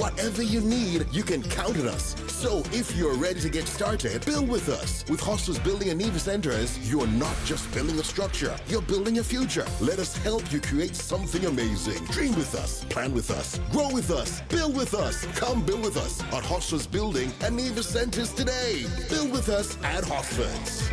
Whatever you need, you can count on us. So if you're ready to get started, build with us. With Hostels Building and Nevis Centers, you're not just building a structure, you're building a future. Let us help you create something amazing. Dream with us, plan with us, grow with us, build with us. Come build with us at Hostels Building and Nevis Centers today. Build with us at Hostels.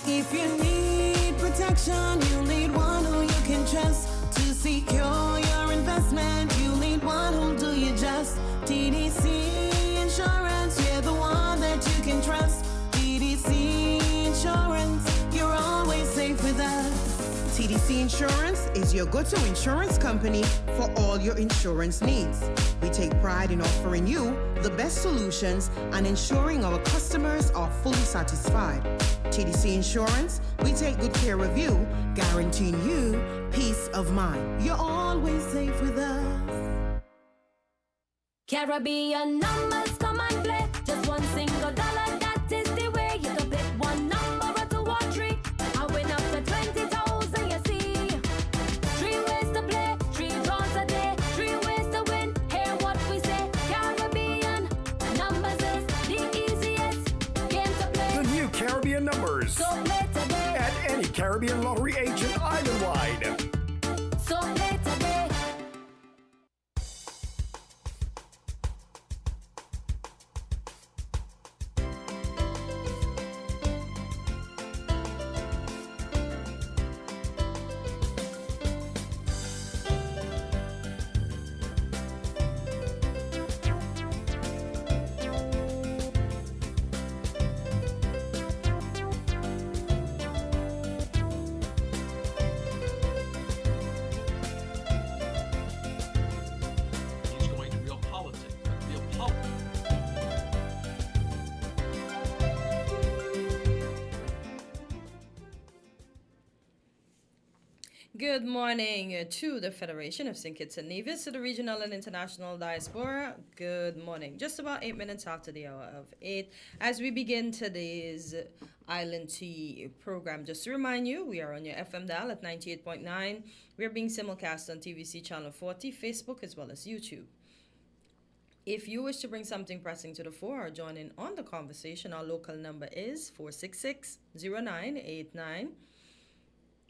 If you need protection, you need one who you can trust. To secure your investment, you need one who'll do you just. TDC Insurance, you're the one that you can trust. TDC Insurance, you're always safe with us. TDC Insurance is your go-to insurance company for all your insurance needs. We take pride in offering you the best solutions and ensuring our customers are fully satisfied. TDC Insurance, we take good care of you, guaranteeing you peace of mind. You're always safe with us. Caribbean numbers come and play. Just one single dollar, that is the way. You can pick one number or two or three. I win up to 20,000, you see. 3 ways to play, 3 draws a day, 3 ways to win. Hear what we say. Caribbean numbers is the easiest game to play. The new Caribbean numbers. So play today. At any Caribbean lottery agent island-wide. So play today. He's going to real politics, real politics. Good morning to the Federation of St. Kitts and Nevis, to the regional and international diaspora. Good morning. Just about 8 minutes after the hour of 8, as we begin today's Island Tea program. Just to remind you, we are on your FM dial at 98.9. We are being simulcast on TVC Channel 40, Facebook, as well as YouTube. If you wish to bring something pressing to the fore or join in on the conversation, our local number is 466-0989.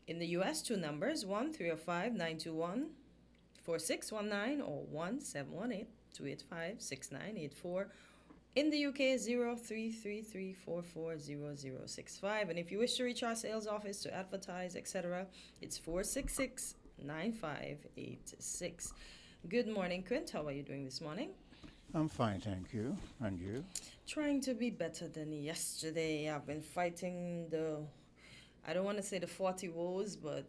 In the U.S., 2 numbers, 1-305-921-4619 or 1-718-285-6984. In the UK, 0333440065. And if you wish to reach our sales office to advertise, etc., it's 466-9586. Good morning, Quint. How are you doing this morning? I'm fine, thank you. And you? Trying to be better than yesterday. I've been fighting I don't want to say the 40 woes, but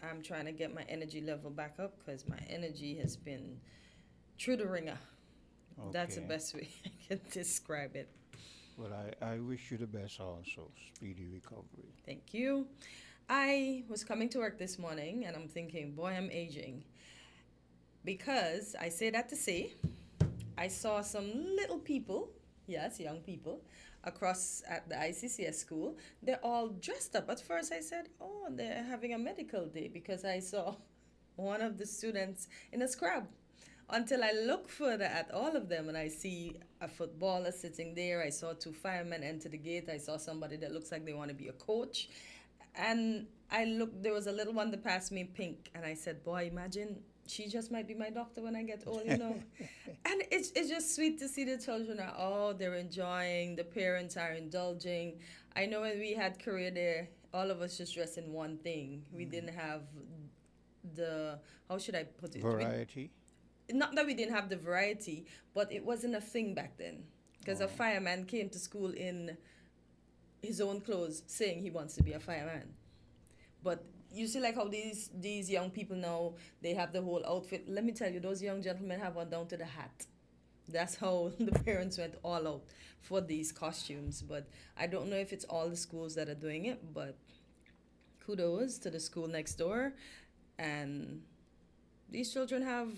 I'm trying to get my energy level back up because my energy has been through the ringer. Okay. That's the best way I can describe it. Well, I wish you the best also. Speedy recovery. Thank you. I was coming to work this morning and I'm thinking, boy, I'm aging. Because I say that to say, I saw some little people, yes, young people, across at the ICCS school. They're all dressed up. At first I said, oh, they're having a medical day, because I saw one of the students in a scrub until I look further at all of them and I see a footballer sitting there. I saw two firemen enter the gate. I saw somebody that looks like they want to be a coach. And I looked, there was a little one that passed me in pink. And I said, boy, imagine she just might be my doctor when I get old, you know. And it's just sweet to see the children are, oh, they're enjoying, the parents are indulging. I know when we had career there, all of us just dressed in one thing. We didn't have the, how should I put it? Variety. Not that we didn't have the variety, but it wasn't a thing back then. Because a fireman came to school in his own clothes saying he wants to be a fireman. But you see like how these young people now, they have the whole outfit. Let me tell you, those young gentlemen have one down to the hat. That's how the parents went all out for these costumes. But I don't know if it's all the schools that are doing it, but kudos to the school next door. And these children have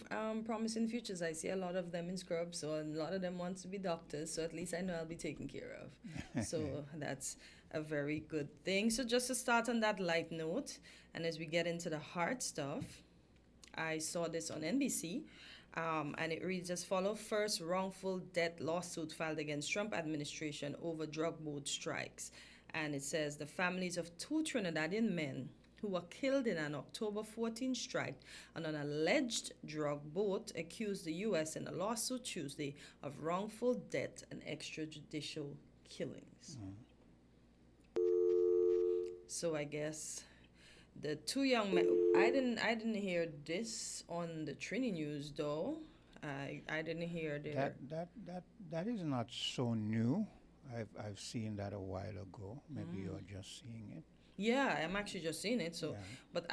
promising futures. I see a lot of them in scrubs, so a lot of them want to be doctors, so at least I know I'll be taken care of. So that's a very good thing. So just to start on that light note, and as we get into the hard stuff, I saw this on NBC, and it reads as follows. First wrongful death lawsuit filed against Trump administration over drug boat strikes. And it says the families of two Trinidadian men who were killed in an October 14 strike on an alleged drug boat accused the U.S. in a lawsuit Tuesday of wrongful death and extrajudicial killings. So I guess the two young men, I didn't hear this on the Trini News though. I didn't hear That is not so new. I've seen that a while ago. Maybe you're just seeing it. Yeah, I'm actually just seeing it. So, Yeah. but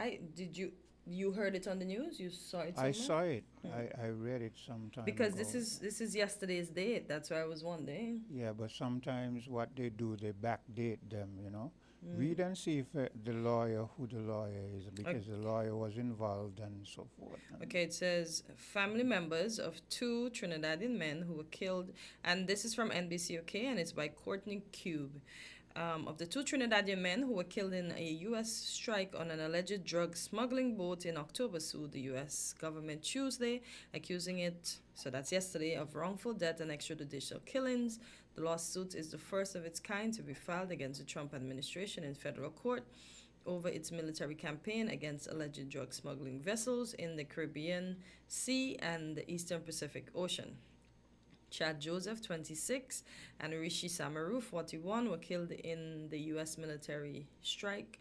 you heard it on the news? You saw it? I somewhere? saw it. I read it sometime Because ago. this is yesterday's date. That's why I was wondering. Yeah, but sometimes what they do, they backdate them, you know. Read and see if the lawyer, who the lawyer is, because the lawyer was involved and so forth. Okay, it says family members of two Trinidadian men who were killed, and this is from NBC, okay, and it's by Courtney Cube. Of the two Trinidadian men who were killed in a U.S. strike on an alleged drug smuggling boat in October sued the U.S. government Tuesday, accusing it, so that's yesterday, of wrongful death and extrajudicial killings. The lawsuit is the first of its kind to be filed against the Trump administration in federal court over its military campaign against alleged drug smuggling vessels in the Caribbean Sea and the Eastern Pacific Ocean. Chad Joseph, 26, and Rishi Samaru, 41, were killed in the U.S. military strike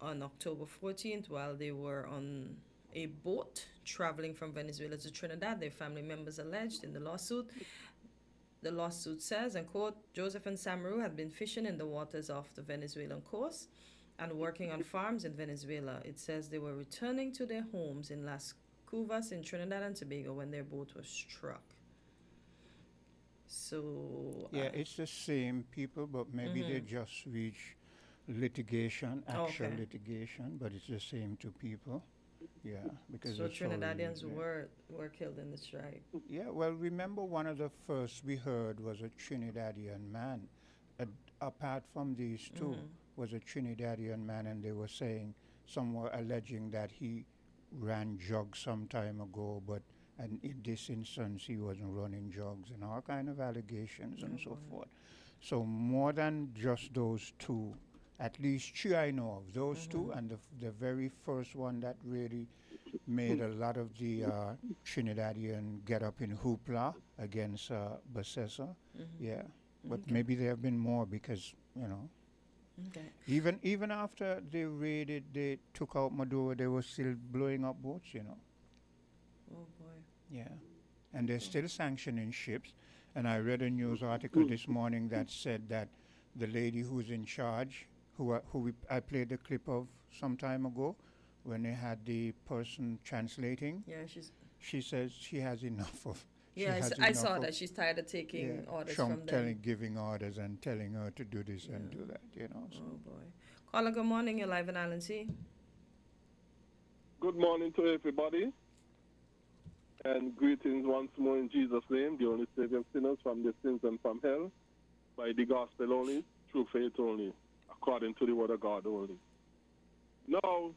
on October 14th while they were on a boat traveling from Venezuela to Trinidad. Their family members alleged in the lawsuit. The lawsuit says, and quote, Joseph and Samaru had been fishing in the waters off the Venezuelan coast and working on farms in Venezuela. It says they were returning to their homes in Las Cuvas in Trinidad and Tobago when their boat was struck. So Yeah, it's the same people, but maybe they just reach litigation, actual Okay. litigation, but it's the same two people. Yeah, because so it's already Trinidadians there. were killed in the strike. Yeah, well, remember one of the first we heard was a Trinidadian man. Apart from these two, was a Trinidadian man, and they were saying, some were alleging that he ran drugs some time ago, but and in this instance he wasn't running drugs, and all kind of allegations and so forth. So more than just those two, at least three I know of, those two, and the very first one that really made a lot of the Trinidadian get up in hoopla against Bessessa. Yeah, but maybe there have been more because, you know, Okay. even after they raided, they took out Maduro, they were still blowing up boats, you know. Oh boy. Yeah, and they're still sanctioning ships. And I read a news article this morning that said that the lady who's in charge, I played the clip of some time ago, when they had the person translating, Yeah, she says she has enough of. I saw that she's tired of taking orders Trump from them. giving orders and telling her to do this and do that, you know. So. Oh boy. Caller, good morning. You're live in Island Sea. Good morning to everybody, and greetings once more in Jesus' name, the only Savior of sinners from their sins and from hell, by the gospel only, through faith only, according to the word of God only. Now,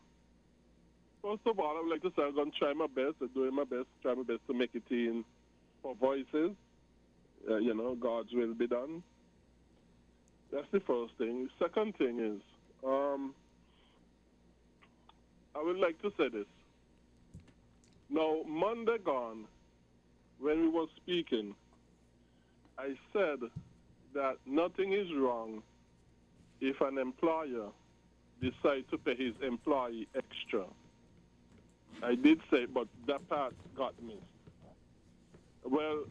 First of all, I would like to say I'm going to try my best, doing my best, try my best to make it in for voices. God's will be done. That's the first thing. Second thing is, I would like to say this. Now, Monday gone, when we were speaking, I said that nothing is wrong if an employer decides to pay his employee extra. I did say, but that part got missed. Well,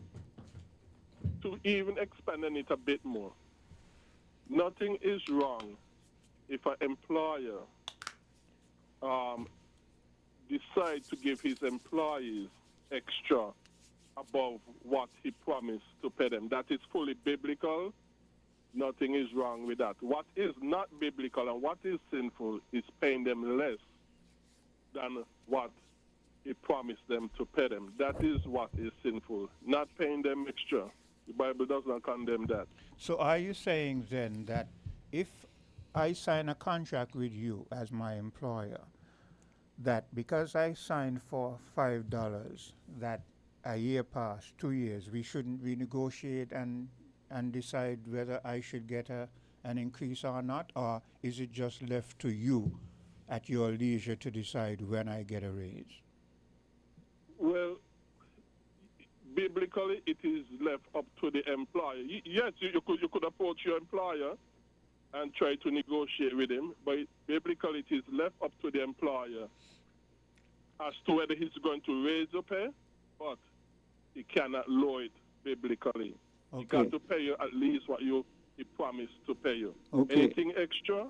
to even expand on it a bit more, nothing is wrong if an employer decide to give his employees extra above what he promised to pay them. That is fully biblical. Nothing is wrong with that. What is not biblical and what is sinful is paying them less than what he promised them to pay them. That is what is sinful, not paying them extra. The Bible does not condemn that. So are you saying then that if I sign a contract with you as my employer, that because I signed for $5, that a year passed, 2 years, we shouldn't renegotiate and decide whether I should get an increase or not? Or is it just left to you at your leisure to decide when I get a raise? Well, biblically, it is left up to the employer. Yes, you could approach your employer and try to negotiate with him, but biblically, it is left up to the employer as to whether he's going to raise the pay, but he cannot lower it biblically. Okay. He got to pay you at least what he promised to pay you. Okay. Anything extra,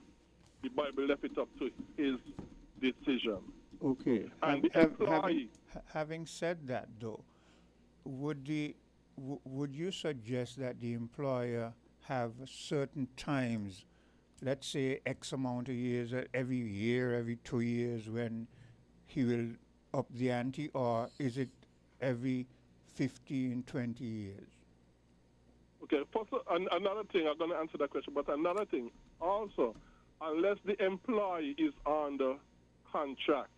the Bible left it up to his decision. Okay. And the employee... Having said that, though, would you suggest that the employer have certain times, let's say X amount of years, every year, every 2 years, when he will up the ante, or is it every 15, 20 years? Okay, first, another thing, I'm going to answer that question, but another thing, also, unless the employee is under contract,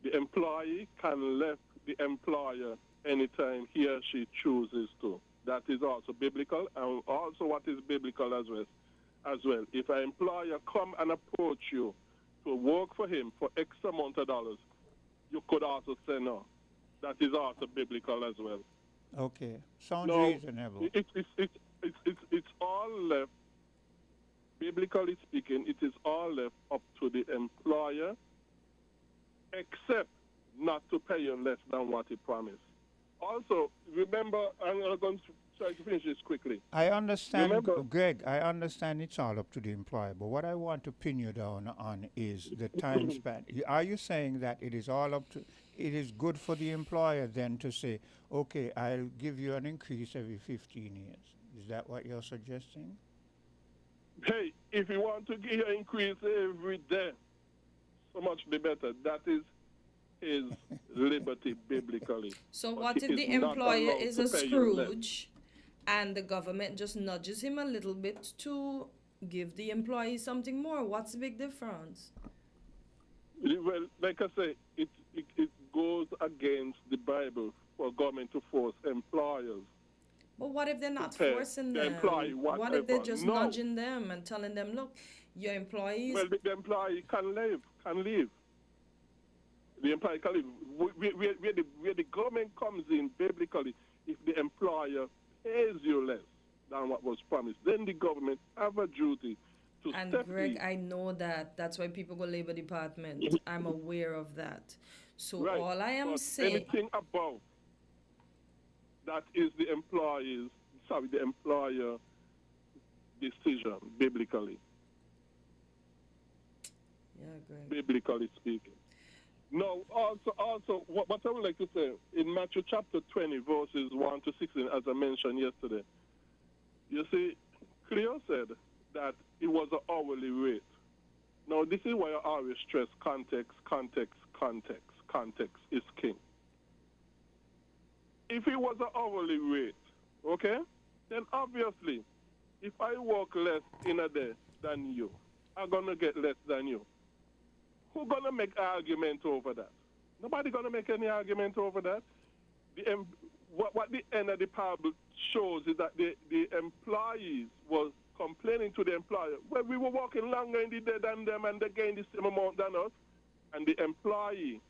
the employee can leave the employer anytime he or she chooses to. That is also biblical, and also what is biblical as well. If an employer come and approach you to work for him for X amount of dollars, you could also say no. That is also biblical as well. Okay, sounds No, reasonable. It's all left, biblically speaking, it is all left up to the employer, except not to pay you less than what he promised. Also, remember, I'm going to try to finish this quickly. I understand, Remember, Greg, I understand it's all up to the employer, but what I want to pin you down on is the time span. Are you saying that it is all up to, it is good for the employer then to say, okay, I'll give you an increase every 15 years? Is that what you're suggesting? hey, if you want to give an increase every day, so much the better. That is his liberty biblically. So But what he if the is not employer allowed is to a pay you less. Scrooge and the government just nudges him a little bit to give the employee something more? What's the big difference? Well, like I say, it goes against the Bible for government to force employers. But what if they're not pay forcing the them? employee What if they're whatever? just No. nudging them and telling them, look, your employees... Well, the employee can leave. The employee can leave. Where the government comes in biblically, if the employer pays you less than what was promised, then the government have a duty to And step Greg, in. I know that. That's why people go Labor Department. I'm aware of that. So Right. all I am But saying... anything above that is the employer decision biblically. Yeah, Greg. Biblically speaking. No, also, what I would like to say, in Matthew chapter 20, verses 1 to 16, as I mentioned yesterday, you see, Cleo said that it was an hourly rate. Now, this is why I always stress context is king. If it was an hourly rate, okay, then obviously, if I work less in a day than you, I'm going to get less than you. who gonna make argument over that? Nobody gonna make any argument over that. What the end of the parable shows is that the employees was complaining to the employer, well, we were working longer in the day than them and they gained the same amount than us. And the employer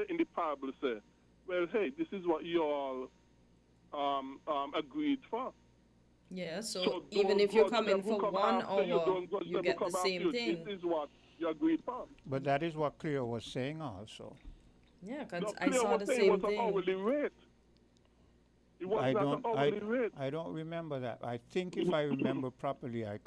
in the parable said, well, hey, this is what you all agreed for. Yeah, so even if you're coming for 1 hour, you get the same thing. This is what you agreed for. But that is what Cleo was saying also. Yeah, because No, I saw the same it was thing. an hourly rate. It was I not don't, an hourly rate. I don't remember that. I think if I remember properly, I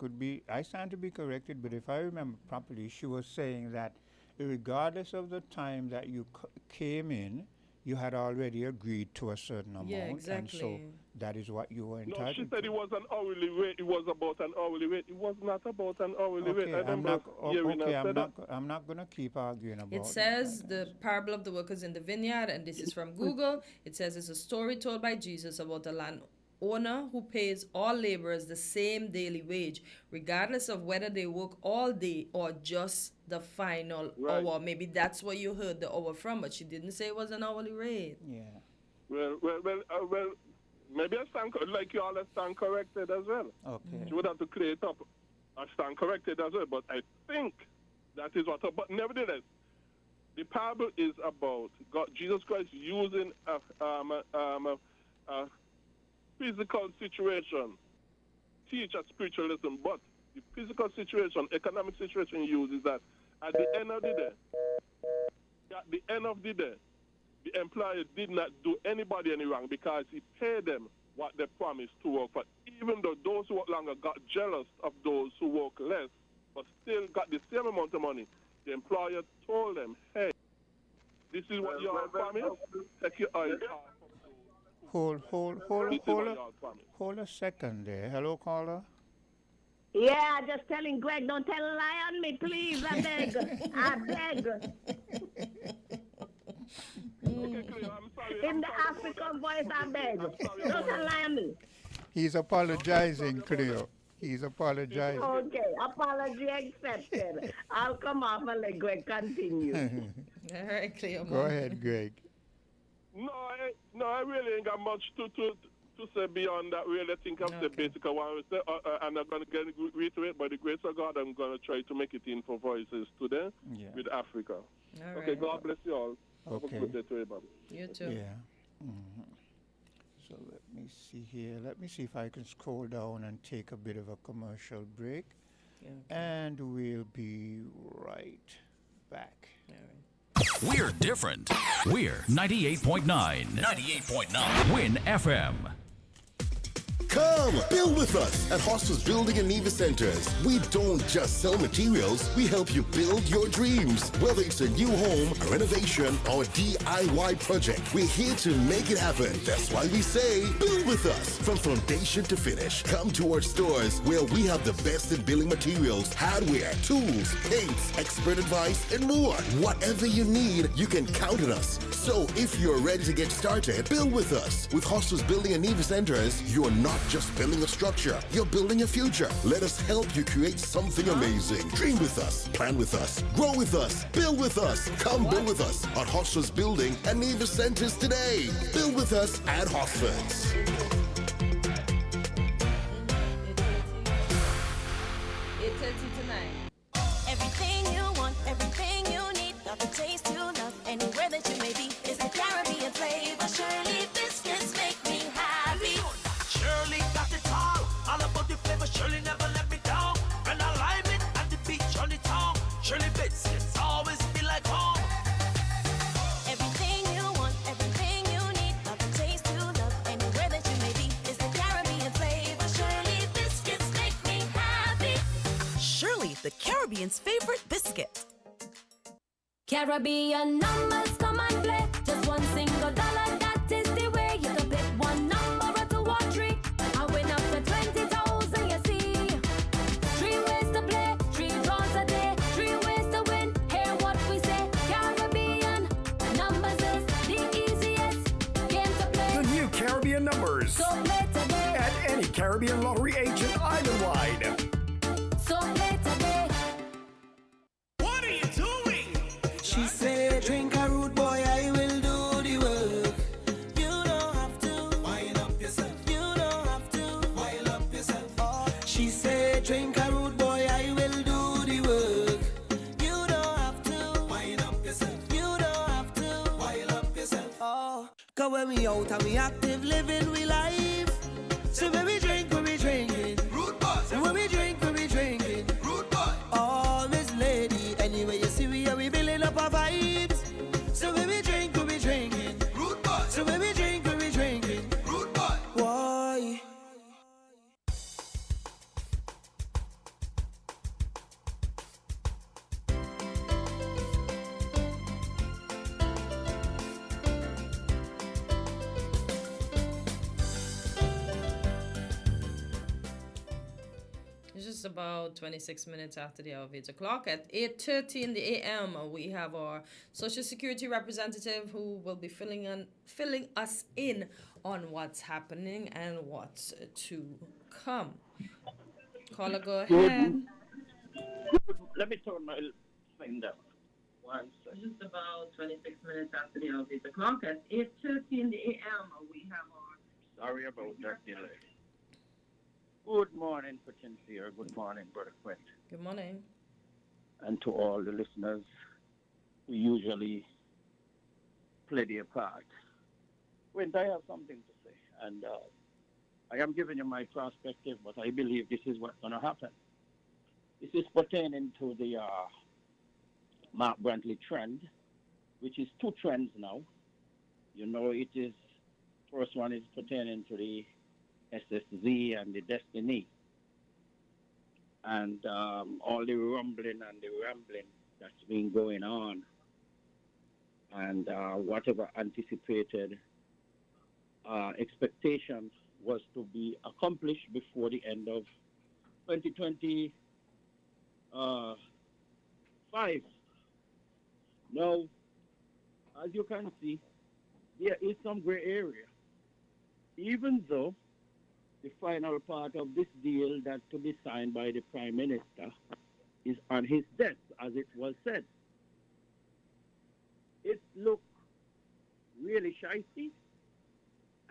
stand to be corrected, but if I remember properly, she was saying that regardless of the time that you came in, you had already agreed to a certain amount. Yeah, exactly. And so that is what you were entitled No, she to. said it was an hourly rate. It was about an hourly rate. It was not about an hourly rate. Okay, I I'm remember not, hearing her say that. I'm not going to keep arguing about It says the parable of the workers in the vineyard, and this is from Google. It says it's a story told by Jesus about a landowner who pays all laborers the same daily wage, regardless of whether they work all day or just the final hour. Maybe that's where you heard the hour from, but she didn't say it was an hourly rate. Yeah. Well, maybe I stand, like you all stand corrected as well. Okay. You would have to clear it up. I stand corrected as well, but I think that is what. But nevertheless, the parable is about God, Jesus Christ using a physical situation, teach a spiritual lesson, but the physical situation, economic situation he uses that at the end of the day, the employer did not do anybody any wrong because he paid them what they promised to work for. Even though those who work longer got jealous of those who work less, but still got the same amount of money, the employer told them, hey, this is what you all promised. Take your eyes off. Hold a second there. Hello, caller. Yeah, just telling Greg, don't tell a lie on me, please. I beg. I beg. Okay, Cleo, I'm sorry. In the African voice, I beg. Don't tell a lie on me. He's apologizing, Cleo. He's apologizing. Okay, apology accepted. I'll come off and let Greg continue. All right, Cleo. Go ahead, Greg. No, I really ain't got much to say beyond that. Really, I think I've said basically what I was saying. I'm not going to reiterate, by the grace of God, I'm going to try to make it in for Voices today with Africa. All okay, right. God bless you all. Okay. Have a good day to everybody. You too. Yeah. So let me see here. Let me see if I can scroll down and take a bit of a commercial break. Yeah, okay. And we'll be right back. All right. We're different. We're 98.9. 98.9. Win FM. Come, build with us at Hostels Building and Nevis Centers. We don't just sell materials, we help you build your dreams. Whether it's a new home, a renovation, or a DIY project, we're here to make it happen. That's why we say, build with us. From foundation to finish, come to our stores where we have the best in building materials, hardware, tools, paints, expert advice, and more. Whatever you need, you can count on us. So if you're ready to get started, build with us. With Hostels Building and Nevis Centers, you're not just building a structure, you're building a future. Let us help you create something amazing. Dream with us, plan with us, grow with us, build with us. Come build with us at Hostels Building and Nevis Centers today. Build with us at Hostels. 8:30 tonight. Everything you want, everything you need, got the taste you love, anywhere that you may be, is the Caribbean flavor. Shirley biscuits make me happy. Shirley got it all about the flavor. Shirley never let me down. When I lime it at the beach on the town, Shirley biscuits always feel like home. Everything you want, everything you need, got the taste you love, anywhere that you may be, is the Caribbean flavor. Shirley biscuits make me happy. Shirley, the Caribbean's favorite biscuit. Caribbean numbers come and play. Just one single dollar, that is the way. You can pick one number or two or three. I win up to 20,000, you see. 3 ways to play, 3 draws a day, 3 ways to win. Hear what we say. Caribbean numbers is the easiest game to play. The new Caribbean numbers So play today. at any Caribbean lottery agent island-wide. So play today. What are you doing? we out and we active living we life. So when we drinking. Rude boy. So when we drinking. Rude boy. Oh, Miss Lady, anyway you see we are we building up our vibes. So when we drinking. Rude boy. So when we drinking. Rude boy. Why? It's just about 26 minutes after the hour of 8 o'clock. At 8:30 in the a.m., we have our Social Security representative who will be filling us in on what's happening and what's to come. Caller, go ahead. Let me turn my thing down. One second. Just about 26 minutes after the hour of 8 o'clock. At 8:30 in the a.m., we have our... Sorry about that delay. Good morning, Potencia. Good morning, Brother Quint. Good morning. And to all the listeners who usually play their part. Quint, I have something to say. And I am giving you my perspective, but I believe this is what's going to happen. This is pertaining to the Mark Brantley trend, which is two trends now. You know, it is, first one is pertaining to the SSZ and the Destiny. And all the rumbling and the rambling that's been going on. And whatever anticipated expectations was to be accomplished before the end of 2025. Now, as you can see, there is some gray area. Even though the final part of this deal that to be signed by the Prime Minister is on his desk, as it was said. It looked really shifty,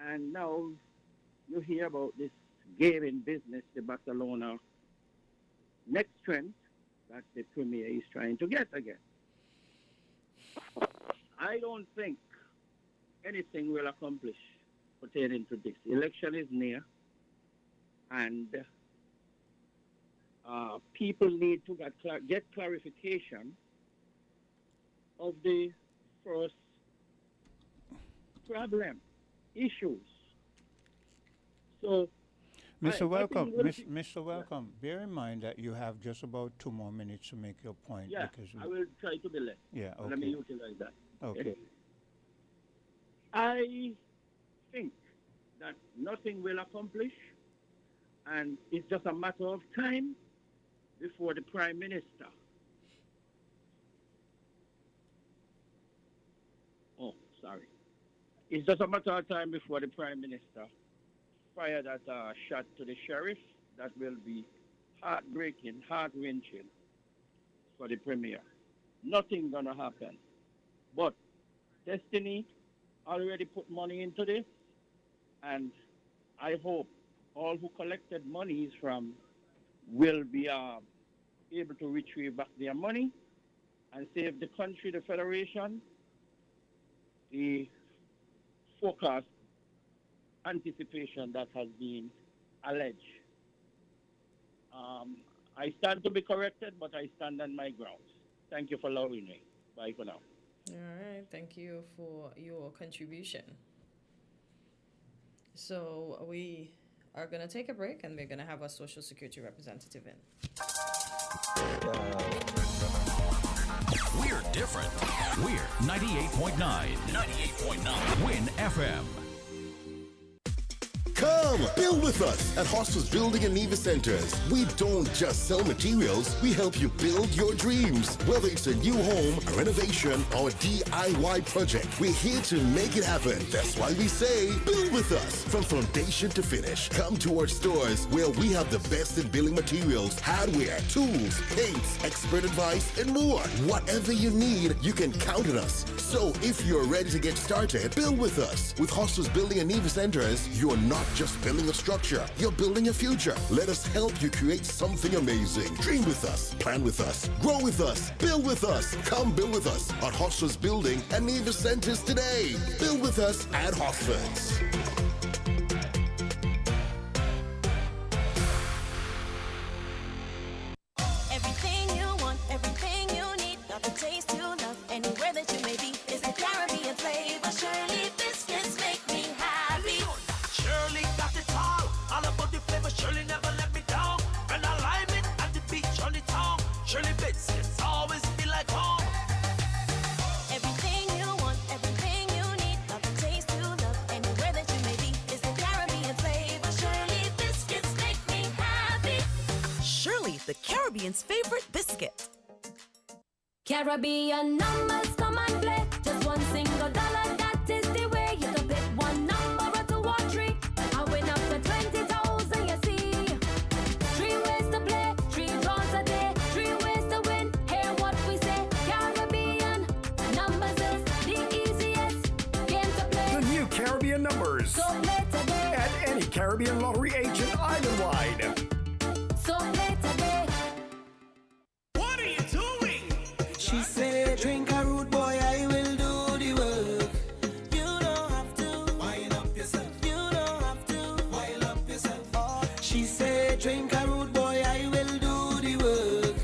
and now you hear about this gaming business, the Barcelona next trend that the Premier is trying to get again. I don't think anything will accomplish pertaining to this. Election is near. And people need to get clarification of the first problem, issues. So, Mr. Welcome, bear in mind that you have just about 2 more minutes to make your point. Yeah, because I will try to be less. Yeah, okay. Let me utilize that. Okay. I think that nothing will accomplish. And it's just a matter of time before the Prime Minister. Oh, sorry. It's just a matter of time before the Prime Minister fire that shot to the sheriff. That will be heartbreaking, heart-wrenching for the Premier. Nothing gonna happen. But Destiny already put money into this, and I hope all who collected monies from will be able to retrieve back their money and save the country, the Federation, the forecast anticipation that has been alleged. I stand to be corrected, but I stand on my grounds. Thank you for allowing me. Bye for now. All right. Thank you for your contribution. So we are going to take a break, and we're going to have our Social Security representative in. We're different. We're 98.9. 98.9. Win FM. Come, build with us at Hostels Building and Nevis Centers. We don't just sell materials, we help you build your dreams. Whether it's a new home, a renovation, or a DIY project, we're here to make it happen. That's why we say, build with us. From foundation to finish, come to our stores where we have the best in building materials, hardware, tools, paints, expert advice, and more. Whatever you need, you can count on us. So if you're ready to get started, build with us. With Hostels Building and Nevis Centers, you're not just building a structure, you're building a future. Let us help you create something amazing. Dream with us, plan with us, grow with us, build with us. Come build with us at Hostels Building and Nevis Centers today. Build with us at Hosford's. Everything you want, everything you need, got the taste you love, anywhere that you may be, is the Caribbean flavor. Shirley biscuits make me happy. Shirley got it all about the flavor. Shirley never let me down. When I lime it at the beach on the town, Shirley biscuits always feel like home. Everything you want, everything you need, got the taste you love, anywhere that you may be, is the Caribbean flavor. Shirley biscuits make me happy. Shirley, the Caribbean's favorite biscuit. Caribbean numbers come and play. Just one single dollar, that is the way. You can pick one number or two or three. I win up to 20,000, you see. 3 ways to play, 3 draws a day, 3 ways to win. Hear what we say. Caribbean numbers is the easiest game to play. The new Caribbean numbers. So play today. At any Caribbean lottery agent island-wide. So play today. What are you doing? She said, drink a rude boy, I will do the work. You don't have to wind up yourself. You don't have to wind up yourself. Oh, she said, drink a rude boy, I will do the work.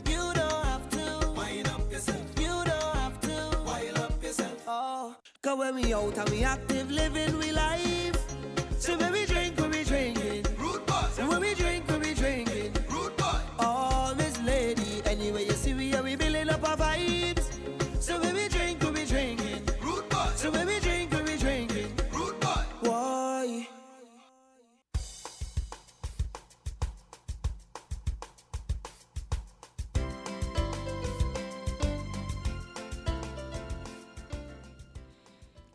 You don't have to wind up yourself. You don't have to wind up yourself. Oh, cause when we out and we active, living we life. So when we drink, we drinking. Rude boy. So when we drink, we drinking. Rude boy. Oh, Miss Lady, anyway you see we are we building up our vibes. So when we drink, we drinking. Rude boy. So when we drink, we drinking. Rude boy. Why?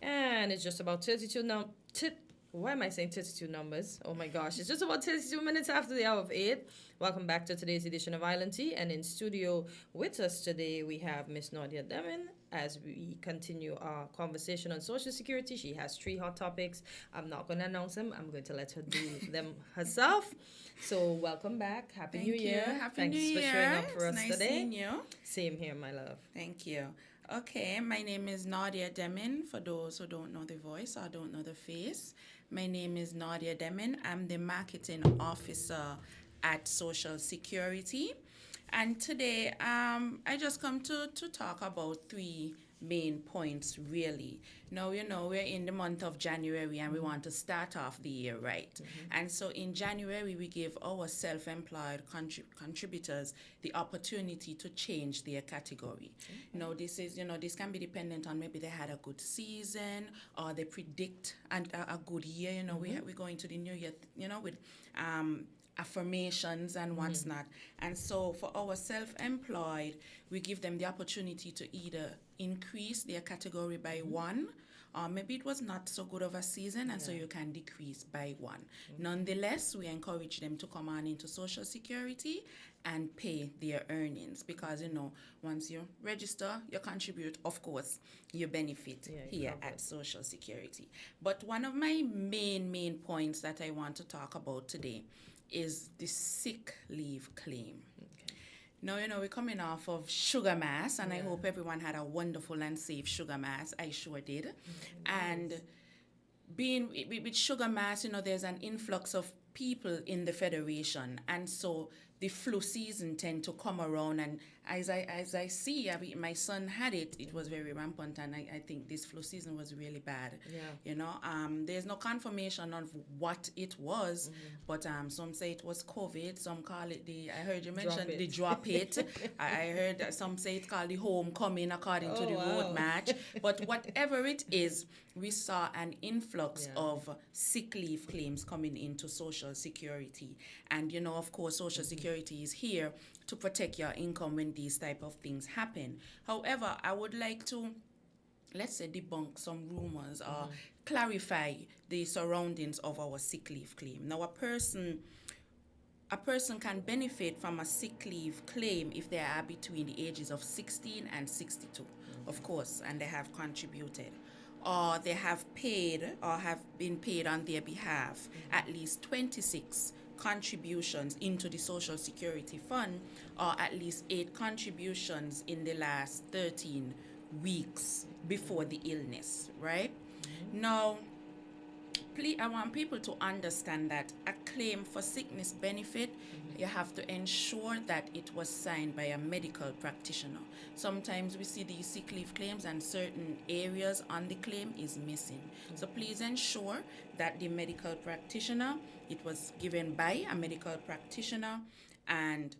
And it's just about 32 why am I saying 32 numbers? Oh my gosh. It's just about 32 minutes after the hour of 8. Welcome back to today's edition of Island Tea. And in studio with us today, we have Miss Nadia Demon. As we continue our conversation on Social Security, she has 3 hot topics. I'm not going to announce them. I'm going to let her do them herself. So welcome back. Happy New Year. Happy Thanks New Year. for showing up for us nice today. Seeing you. Same here, my love. Thank you. Okay, my name is Nadia Demin. For those who don't know the voice or don't know the face, my name is Nadia Demin. I'm the marketing officer at Social Security. And today, I just come to talk about 3 main points, really. Now, you know, we're in the month of January and we want to start off the year right. And so in January, we give our self-employed contributors the opportunity to change their category. Now, this is, you know, this can be dependent on maybe they had a good season or they predict a good year. You know, we're going to the new year, you know, with affirmations and what's not. And so for our self-employed, we give them the opportunity to either increase their category by 1, or maybe it was not so good of a season, and so you can decrease by 1. Nonetheless, we encourage them to come on into Social Security and pay their earnings, because, you know, once you register, you contribute, of course, you benefit here at Social Security. But one of my main points that I want to talk about today is the sick leave claim. Now, you know, we're coming off of Sugar Mass, and I hope everyone had a wonderful and safe Sugar Mass. I sure did. And being with Sugar Mass, you know, there's an influx of people in the Federation, and so the flu season tend to come around, and as I see, my son had it. It was very rampant, and I think this flu season was really bad. You know, there's no confirmation of what it was, but some say it was COVID. Some call it I heard you mention the drop it. I heard that some say it's called the homecoming according to the road match. But whatever it is, we saw an influx of sick leave claims coming into Social Security, and you know, of course, Social Security is here to protect your income when these type of things happen. However, I would like to, let's say, debunk some rumors or clarify the surroundings of our sick leave claim. Now, a person a person can benefit from a sick leave claim if they are between the ages of 16 and 62, of course, and they have contributed, or they have paid or have been paid on their behalf at least 26 contributions into the Social Security Fund, or at least 8 contributions in the last 13 weeks before the illness, right? Now, I want people to understand that a claim for sickness benefit, you have to ensure that it was signed by a medical practitioner. Sometimes we see these sick leave claims and certain areas on the claim is missing. So please ensure that the medical practitioner, it was given by a medical practitioner, and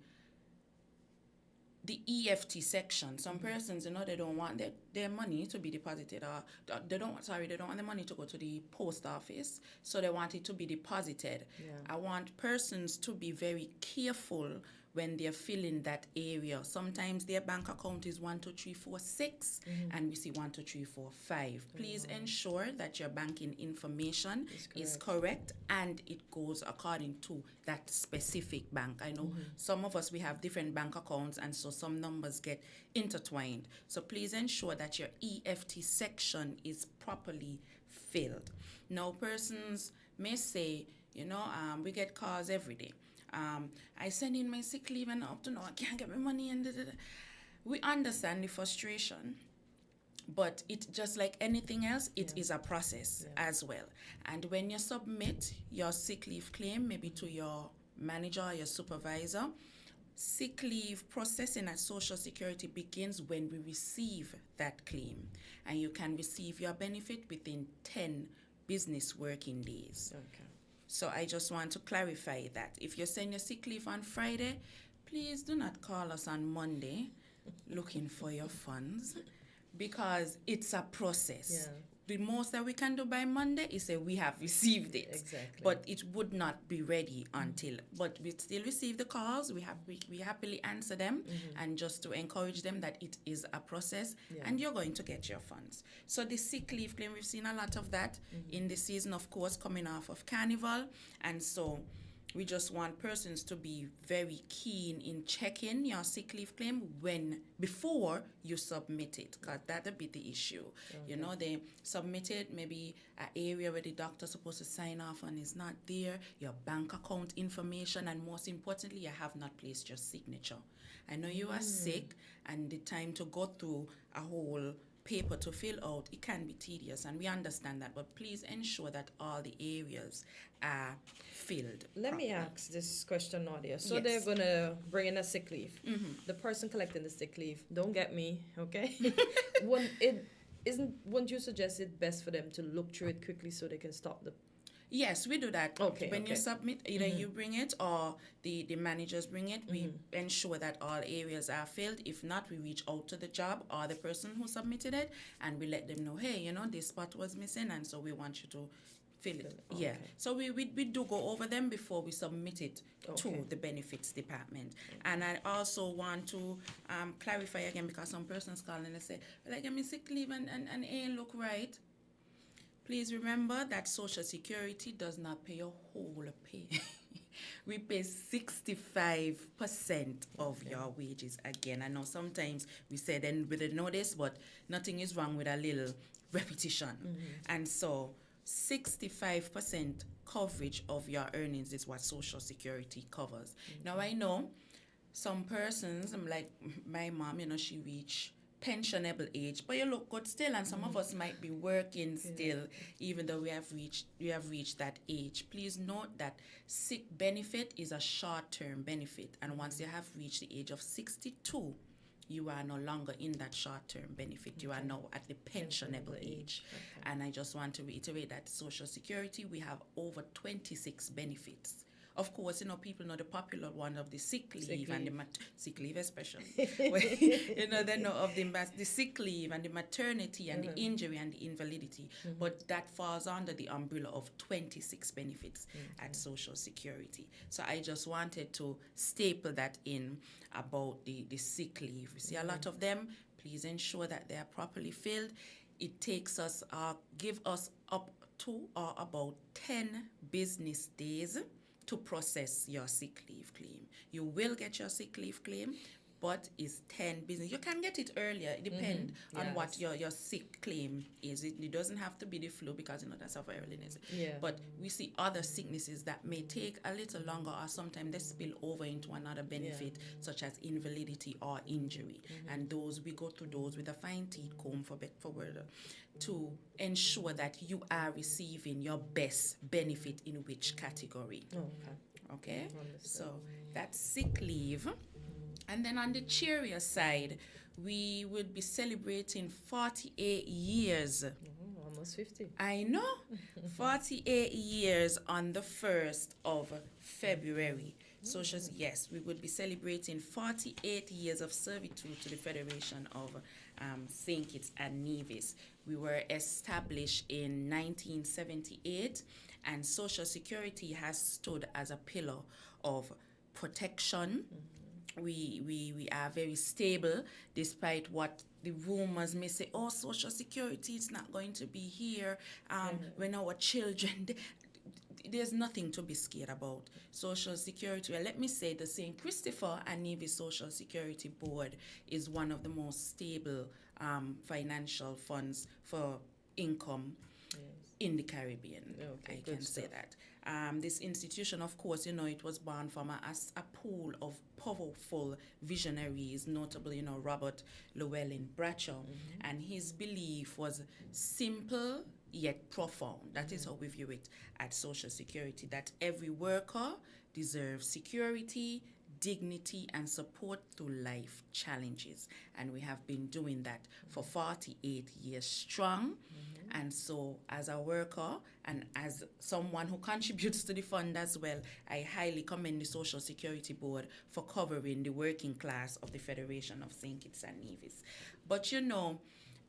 the EFT section. Some persons, they don't want their money to be deposited, or they don't want the money to go to the post office, so they want it to be deposited. I want persons to be very careful when they're filling that area. Sometimes their bank account is 12346, and we see 12345. Please ensure that your banking information is correct and it goes according to that specific bank. I know some of us, we have different bank accounts, and so some numbers get intertwined. So please ensure that your EFT section is properly filled. Now, persons may say, we get calls every day. I send in my sick leave and up to now I can't get my money, and we understand the frustration, but it just like anything else, it is a process as well. And when you submit your sick leave claim, maybe to your manager or your supervisor, sick leave processing at Social Security begins when we receive that claim, and you can receive your benefit within 10 business working days. Okay. So I just want to clarify that. If you send your sick leave on Friday, please do not call us on Monday looking for your funds, because it's a process. The most that we can do by Monday is say we have received it. Exactly. But it would not be ready until, but we still receive the calls. We happily answer them, and just to encourage them that it is a process, and you're going to get your funds. So the sick leave claim, we've seen a lot of that in the season, of course, coming off of Carnival, and so we just want persons to be very keen in checking your sick leave claim before you submit it, because that'll be the issue. They submitted maybe an area where the doctor's supposed to sign off on is not there, your bank account information, and most importantly, you have not placed your signature. I know you are sick, and the time to go through a whole paper to fill out, it can be tedious, and we understand that, but please ensure that all the areas are filled. Let me ask this question, Nadia. So Yes. they're going to bring in a sick leave. The person collecting the sick leave, don't get me, okay? Wouldn't you suggest it best for them to look through it quickly so they can stop the... Yes, we do that. Okay. When you submit, either you bring it or the managers bring it, we ensure that all areas are filled. If not, we reach out to the job or the person who submitted it, and we let them know, hey, this spot was missing, and so we want you to fill it. Okay. Yeah. So we do go over them before we submit it to the benefits department. And I also want to clarify again, because some persons call and they say, well, I get me sick leave and it ain't look right. Please remember that Social Security does not pay your whole pay. We pay 65% of your wages. Again, I know sometimes we say then we didn't know this, but nothing is wrong with a little repetition. And so 65% coverage of your earnings is what Social Security covers. Now, I know some persons, like my mom, she reached pensionable age, but you look good still, and some of us might be working still, even though we have reached that age. Please note that sick benefit is a short-term benefit, and once you have reached the age of 62, you are no longer in that short-term benefit. You are now at the pensionable age. And I just want to reiterate that Social Security, we have over 26 benefits. Of course, people know the popular one of the sick leave and the sick leave especially. They know of the sick leave and the maternity and the injury and the invalidity. But that falls under the umbrella of 26 benefits at Social Security. So I just wanted to staple that in about the sick leave. We see a lot of them. Please ensure that they are properly filled. It takes us, give us up to or about 10 business days to process your sick leave claim. You will get your sick leave claim, but it's 10 business. You can get it earlier. It depends on what your sick claim is. It doesn't have to be the flu because that's a viral illness. Yeah. But we see other sicknesses that may take a little longer, or sometimes they spill over into another benefit, such as invalidity or injury. And those, we go through those with a fine teeth comb for word to ensure that you are receiving your best benefit in which category. Okay? So that's sick leave. And then on the cheerier side, we would be celebrating 48 years. Almost 50. I know. 48 years on the 1st of February. Yes, we would be celebrating 48 years of servitude to the Federation of St. Kitts and Nevis. We were established in 1978, and Social Security has stood as a pillar of protection. We are very stable, despite what the rumors may say. Oh, Social Security is not going to be here when our children. There's nothing to be scared about. Social Security, let me say, the St. Christopher and Nevis Social Security Board is one of the most stable financial funds for income in the Caribbean. I can say that. This institution, of course, it was born from a pool of powerful visionaries, notably, Robert Llewellyn Bradshaw, and his belief was simple yet profound. That is how we view it at Social Security, that every worker deserves security, dignity, and support through life challenges. And we have been doing that for 48 years strong. And so, as a worker and as someone who contributes to the fund as well, I highly commend the Social Security Board for covering the working class of the Federation of St. Kitts and Nevis. But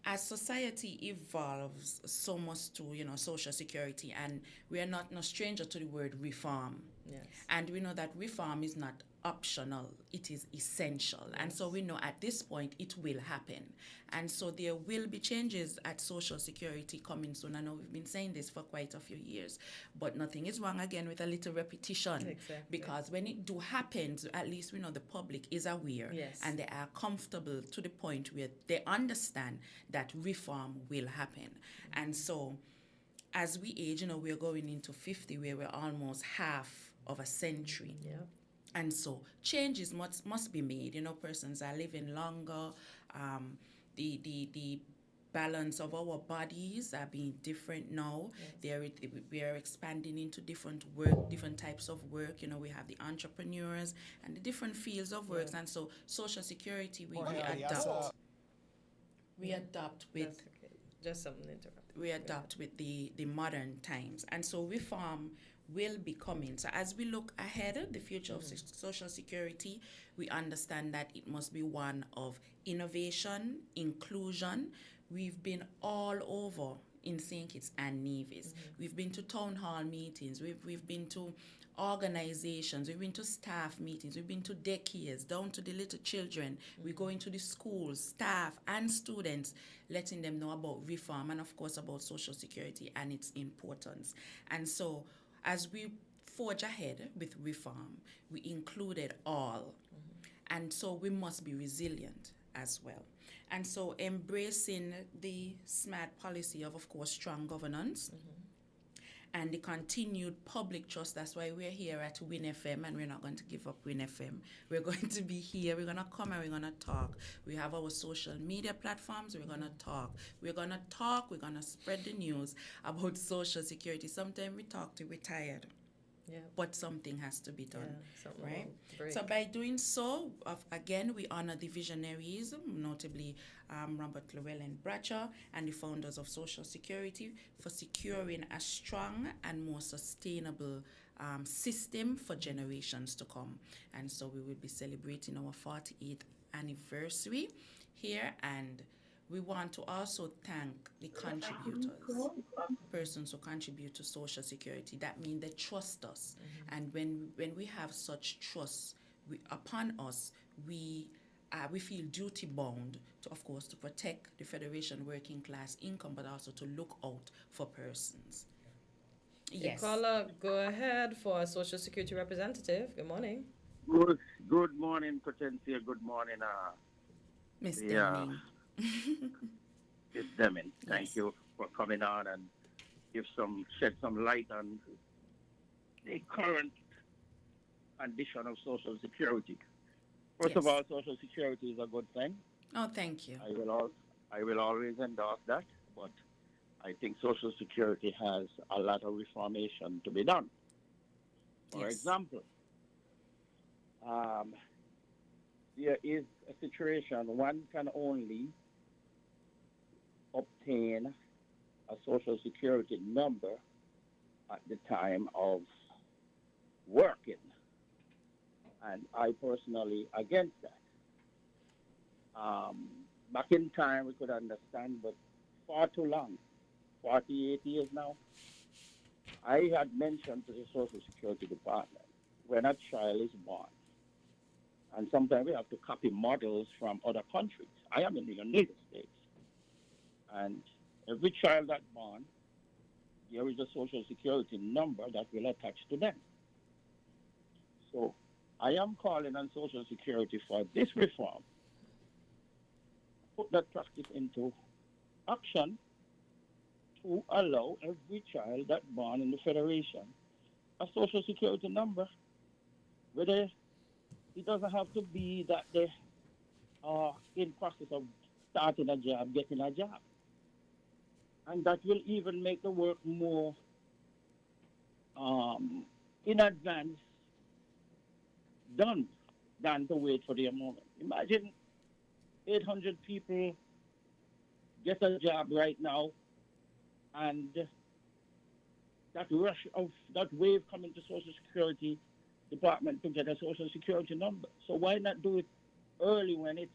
as society evolves, so much too, Social Security, and we are not no stranger to the word reform. Yes. And we know that reform is not optional, it is essential. Yes. And so we know at this point it will happen. And so there will be changes at Social Security coming soon. I know we've been saying this for quite a few years, but nothing is wrong again with a little repetition. Exactly. Because when it do happen, at least we know the public is aware, yes, and they are comfortable to the point where they understand that reform will happen. And so as we age, we're going into 50, where we're almost half of a century. Yeah. And so changes must be made. Persons are living longer. The balance of our bodies are being different now. Yes. We are expanding into different types of work. We have the entrepreneurs and the different fields of work. Yeah. And so Social Security, we adapt. We adapt with. Okay. Just something interrupted. We adapt with the modern times. And so reform will be coming. So as we look ahead, the future of Social Security, we understand that it must be one of innovation, inclusion. We've been all over in St. Kitts and Nevis. We've been to town hall meetings. We've been to organizations. We've been to staff meetings. We've been to daycares, down to the little children. We're going to the schools, staff, and students, letting them know about reform and, of course, about Social Security and its importance. And so as we forge ahead with reform, we included all. And so we must be resilient as well. And so embracing the SMART policy of course, strong governance and the continued public trust. That's why we're here at WinFM, and we're not going to give up WinFM. We're going to be here. We're going to come and we're going to talk. We have our social media platforms. We're going to talk. We're going to talk. We're going to spread the news about Social Security. Sometimes we talk till we're tired. Yeah. But something has to be done, right? Break. So by doing so, again, we honor the visionaries, notably Robert Llewellyn Bradshaw and the founders of Social Security, for securing a strong and more sustainable system for generations to come. And so we will be celebrating our 48th anniversary here, and we want to also thank the contributors, persons who contribute to Social Security. That means they trust us. And when we have such trust upon us, we feel duty bound to, of course, to protect the Federation working class income, but also to look out for persons. Okay, caller, go ahead for a Social Security representative. Good morning. Good morning, Potencia. Good morning, Miss the Deming. Miss Deming. Thank Yes. you for coming on and shed some light on the current condition of Social Security. First of Yes. all, Social Security is a good thing. Oh, thank you. I will always endorse that, but I think Social Security has a lot of reformation to be done. For Yes. example, um, there is a situation one can only obtain a Social Security number at the time of working, and I personally against that. Back in time, we could understand, but far too long, 48 years now, I had mentioned to the Social Security Department when a child is born, and sometimes we have to copy models from other countries. I am in the United States, and every child that's born, there is a Social Security number that will attach to them. So I am calling on Social Security for this reform, put that practice into action to allow every child that's born in the Federation a Social Security number, whether it doesn't have to be that they are in process of starting a job, getting a job. And that will even make the work more um, in advance done than to wait for their moment. Imagine 800 people get a job right now, and that rush of that wave coming to Social Security Department to get a Social Security number. So why not do it early when it's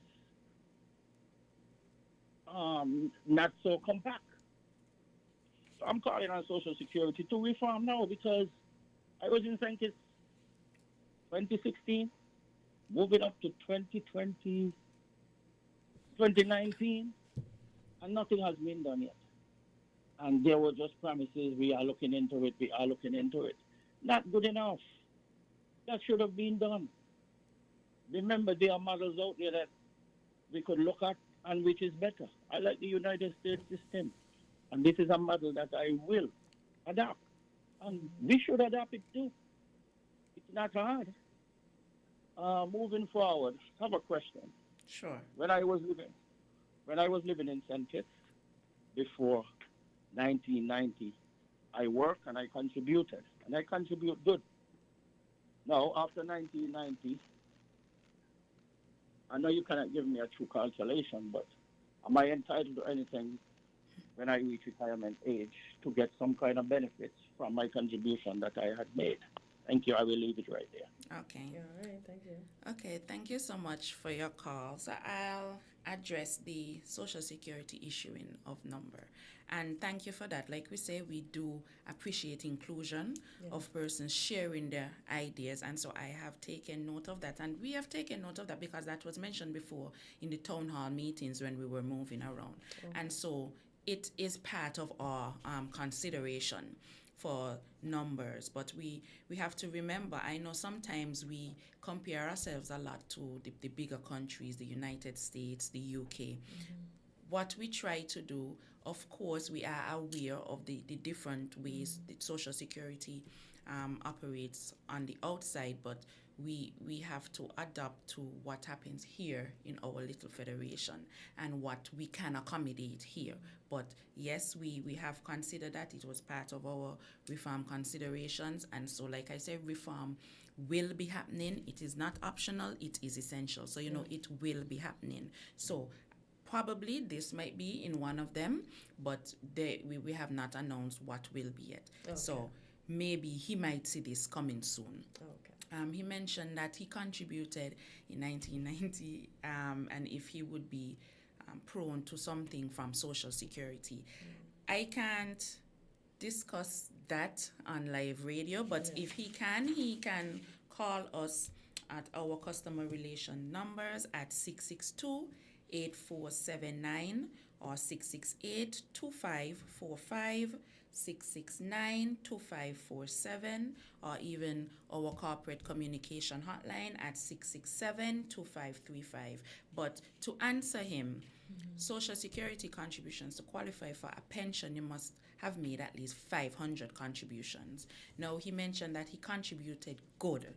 not so compact? So I'm calling on Social Security to reform now because I was in St. Kitts 2016, moving up to 2020, 2019, and nothing has been done yet. And there were just promises, we are looking into it, we are looking into it. Not good enough. That should have been done. Remember, there are models out there that we could look at and which is better. I like the United States system, and this is a model that I will adapt. And we should adapt it too. It's not hard. Moving forward, I have a question. Sure. When I was living in St. Kitts before 1990, I worked and I contributed, and I contribute good. Now, after 1990, I know you cannot give me a true calculation, but am I entitled to anything when I reach retirement age to get some kind of benefits from my contribution that I had made? Thank you. I will leave it right there. Okay. Yeah, all right, thank you. Okay, thank you so much for your call. So I'll address the Social Security issuing of number. And thank you for that. Like we say, we do appreciate inclusion of persons sharing their ideas. And so I have taken note of that. And we have taken note of that because that was mentioned before in the town hall meetings when we were moving around. Okay. And so it is part of our consideration for numbers, but we have to remember, I know sometimes we compare ourselves a lot to the bigger countries, the United States, the UK. Mm-hmm. What we try to do, of course, we are aware of the different ways the Social Security operates on the outside, but we have to adapt to what happens here in our little federation and what we can accommodate here. But yes, we have considered that. It was part of our reform considerations. And so, like I said, reform will be happening. It is not optional. It is essential. So, it will be happening. So probably this might be in one of them, but we have not announced what will be yet. Okay. So maybe he might see this coming soon. Okay. He mentioned that he contributed in 1990, and if he would be prone to something from Social Security. I can't discuss that on live radio, but if he can call us at our customer relation numbers at 662-8479 or 668-2545 669-2547, or even our corporate communication hotline at 667-2535. But to answer him, Social Security contributions, to qualify for a pension, you must have made at least 500 contributions. Now, he mentioned that he contributed good.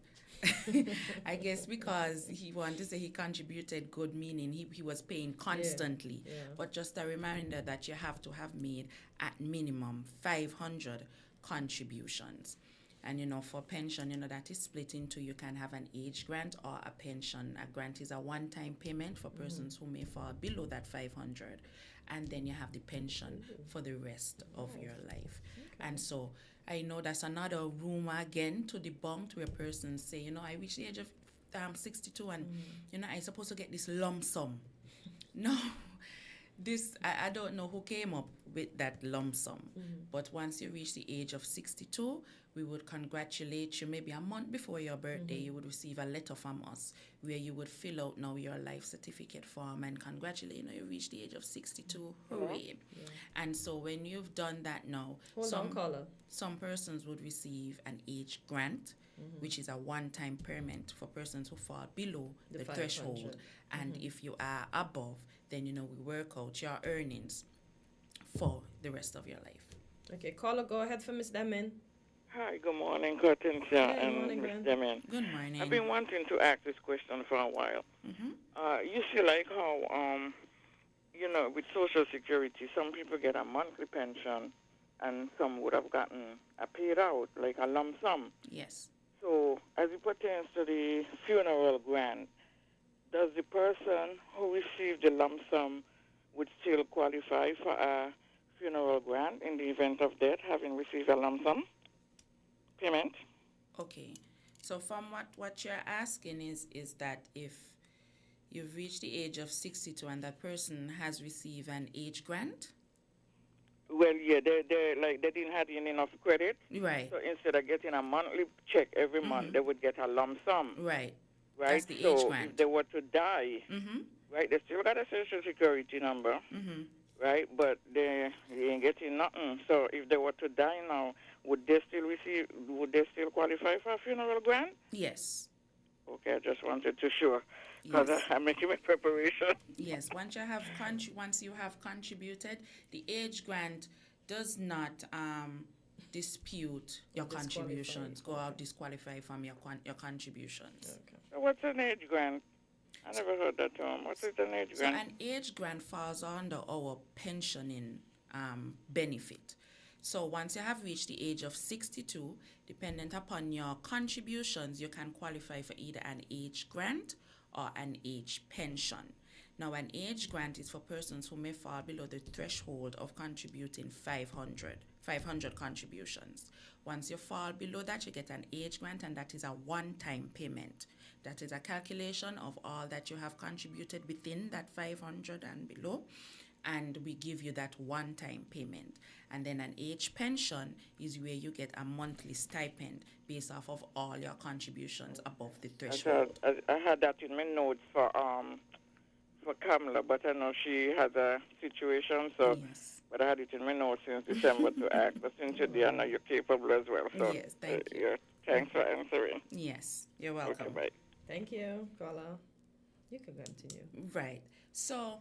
I guess because he wanted to say he contributed good, meaning he was paying constantly. Yeah. But just a reminder that you have to have made at minimum 500 contributions. And, for pension, that is split into, you can have an age grant or a pension. A grant is a one-time payment for persons who may fall below that 500. And then you have the pension for the rest of your life. And so I know that's another rumor again to debunk, where persons say, I reached the age of 62 and, I'm supposed to get this lump sum. No. I don't know who came up with that lump sum, but once you reach the age of 62, we would congratulate you. Maybe a month before your birthday, you would receive a letter from us where you would fill out now your life certificate form and congratulate you reached the age of 62. Hooray. Yeah. And so when you've done that now, some persons would receive an age grant, which is a one-time payment for persons who fall below the threshold. And if you are above, then, we work out your earnings for the rest of your life. Okay, caller, go ahead for Miss Demin. Hi, good morning, Hortensia and Miss Demin. Good morning. I've been wanting to ask this question for a while. You see, like how, with Social Security, some people get a monthly pension and some would have gotten a paid out, like a lump sum. Yes. So, as it pertains to the funeral grant, does the person who received the lump sum would still qualify for a funeral grant in the event of death, having received a lump sum payment? Okay. So from what you're asking is that if you've reached the age of 62 and that person has received an age grant? Well, yeah, they didn't have enough credit. Right. So instead of getting a monthly check every month, they would get a lump sum. Right. Right. That's the so age grant. If they were to die, right, they still got a Social Security number, right? But they ain't getting nothing. So if they were to die now, would they still qualify for a funeral grant? Yes. Okay, I just wanted to sure, because I'm making my preparation. Yes, once you have contributed, the age grant does not dispute your contributions. Go out disqualify from your contributions. Okay. So what's an age grant? I never heard that term. What is an age grant? So an age grant falls under our pensioning benefit. So once you have reached the age of 62, dependent upon your contributions, you can qualify for either an age grant or an age pension. Now, an age grant is for persons who may fall below the threshold of contributing 500 contributions. Once you fall below that, you get an age grant, and that is a one-time payment. That is a calculation of all that you have contributed within that 500 and below, and we give you that one-time payment. And then an age pension is where you get a monthly stipend based off of all your contributions above the threshold. I had that in my notes for Kamala, but I know she has a situation, so but I had it in my notes since December to ask. But since you're there, I know you're capable as well. So yes, thank you. Thanks for answering. Yes, you're welcome. Okay, bye. Thank you, caller. You can continue. Right. So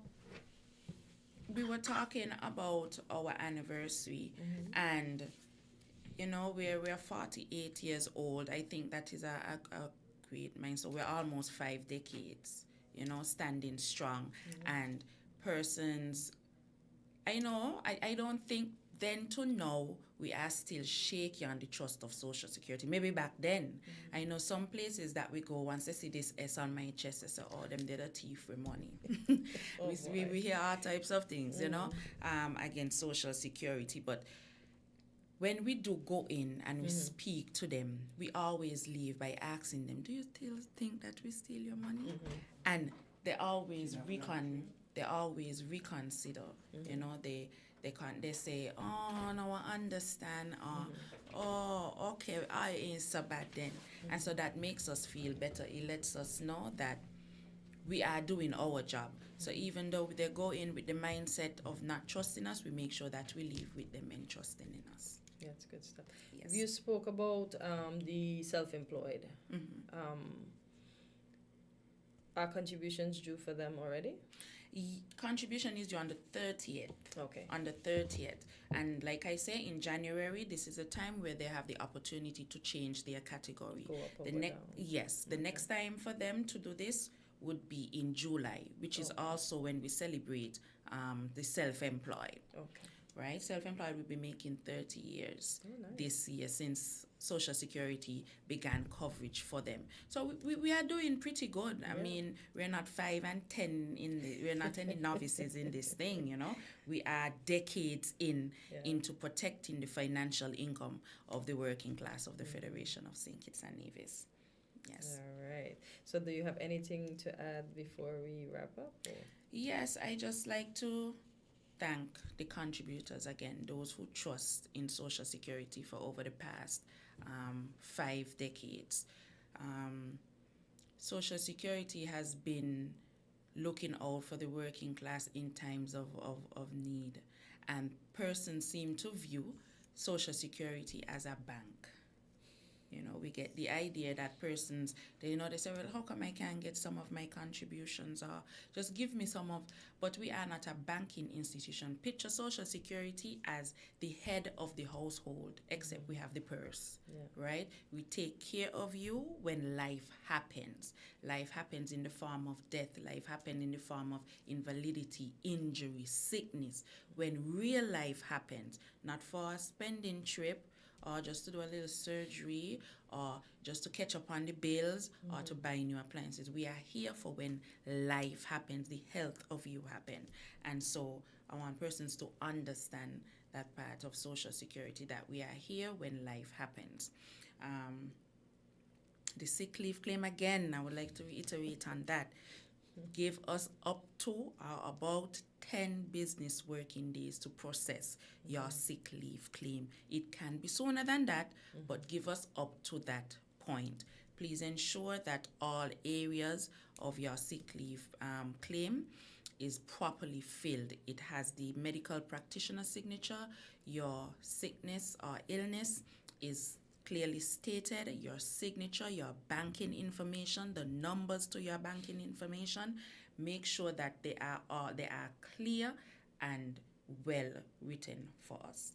we were talking about our anniversary, and we're 48 years old. I think that is a great mind. So we're almost 5 decades, standing strong. And persons, I don't think then to now we are still shaky on the trust of Social Security. Maybe back then, I know some places that we go, once they see this S on my chest, they say, oh, them did a thief for money. We hear all types of things, against Social Security. But when we do go in and we speak to them, we always leave by asking them, do you still think that we steal your money? And they always reconsider, they say, oh, no, I understand, oh, okay, I ain't so bad then. And so that makes us feel better. It lets us know that we are doing our job. So even though they go in with the mindset of not trusting us, we make sure that we leave with them and trusting in us. Yeah, that's good stuff. Yes. You spoke about the self-employed. Are contributions due for them already? Contribution is due on the 30th. Okay. On the 30th. And like I say, in January, this is a time where they have the opportunity to change their category. Go up or The go ne- down. Yes. The next time for them to do this would be in July, which is also when we celebrate the self-employed. Okay. Right? Self-employed will be making 30 years this year since Social Security began coverage for them. So we are doing pretty good. I mean, we're not 5 and 10 we're not any novices in this thing, you know. We are decades into protecting the financial income of the working class of the Federation of St. Kitts and Nevis. Yes. All right. So do you have anything to add before we wrap up? Or? Yes, I just like to thank the contributors again, those who trust in Social Security for over the past 5 decades. Social Security has been looking out for the working class in times of need, and persons seem to view Social Security as a bank. You know, we get the idea that persons, they say, well, how come I can't get some of my contributions, or just give me some of, but we are not a banking institution. Picture Social Security as the head of the household, except we have the purse, right? We take care of you when life happens. Life happens in the form of death. Life happens in the form of invalidity, injury, sickness. When real life happens, not for a spending trip, or just to do a little surgery, or just to catch up on the bills, or to buy new appliances. We are here for when life happens, the health of you happen. And so I want persons to understand that part of Social Security, that we are here when life happens. The sick leave claim, again, I would like to reiterate on that. Give us up to or about 10 business working days to process your sick leave claim. It can be sooner than that, but give us up to that point. Please ensure that all areas of your sick leave claim is properly filled. It has the medical practitioner signature. Your sickness or illness is clearly stated, your signature, your banking information, the numbers to your banking information. Make sure that they are clear and well written for us.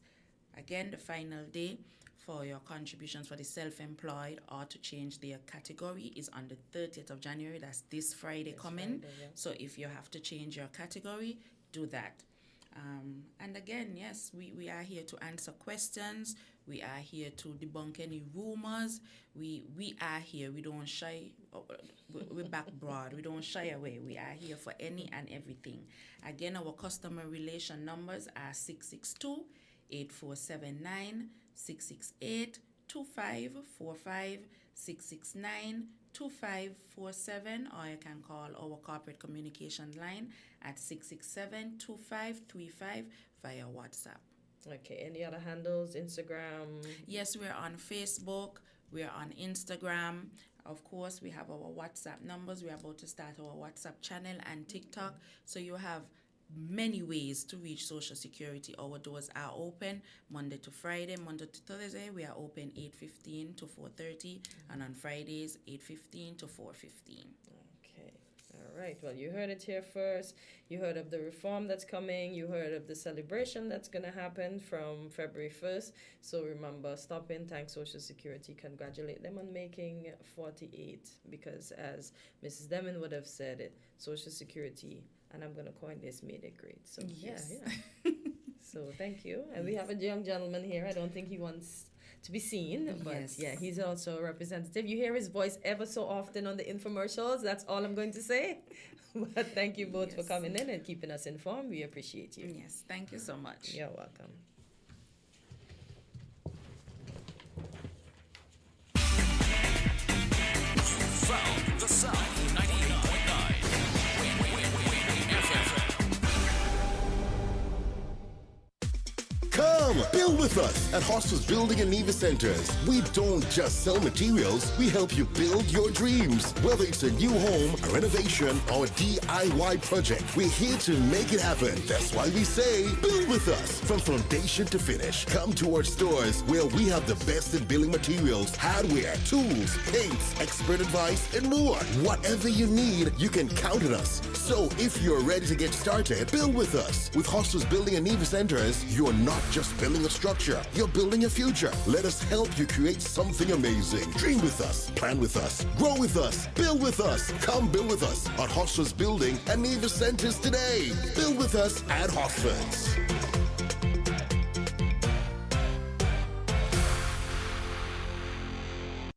Again, the final day for your contributions for the self-employed or to change their category is on the 30th of January. That's this Friday coming. So if you have to change your category, do that. And again, yes, we are here to answer questions. We are here to debunk any rumors. We are here. We don't shy. We're back broad. We don't shy away. We are here for any and everything. Again, our customer relation numbers are 662-8479, 668-2545, 669-2547, or you can call our corporate communication line at 667-2535 via WhatsApp. Okay, any other handles? Instagram? Yes, we're on Facebook, we're on Instagram. Of course, we have our WhatsApp numbers. We're about to start our WhatsApp channel and TikTok. So you have many ways to reach Social Security. Our doors are open Monday to Friday. Monday to Thursday, we are open 8:15 to 4:30, and on Fridays, 8:15 to 4:15. Okay. All right. Well, you heard it here first. You heard of the reform that's coming. You heard of the celebration that's going to happen from February 1st. So remember, stop in, thank Social Security, congratulate them on making 48, because as Mrs. Deming would have said it, Social Security, and I'm going to coin this, made it great. So yes. yeah. So thank you. And we have a young gentleman here. I don't think he wants to be seen, but yeah, he's also a representative. You hear his voice ever so often on the infomercials. That's all I'm going to say. But thank you both for coming in and keeping us informed. We appreciate you. Yes, thank you so much. You're welcome. Found the sound 98.9 WIN FM. Come Come, build with us at Hostels Building and Nevis Centers. We don't just sell materials, we help you build your dreams. Whether it's a new home, a renovation, or a DIY project, we're here to make it happen. That's why we say, build with us. From foundation to finish, come to our stores where we have the best in building materials, hardware, tools, paints, expert advice, and more. Whatever you need, you can count on us. So if you're ready to get started, build with us. With Hostels Building and Nevis Centers, you're not just building a structure, you're building a future. Let us help you create something amazing. Dream with us, plan with us, grow with us, build with us. Come build with us at Hostels Building and Nevis Centers today. Build with us at Hostels.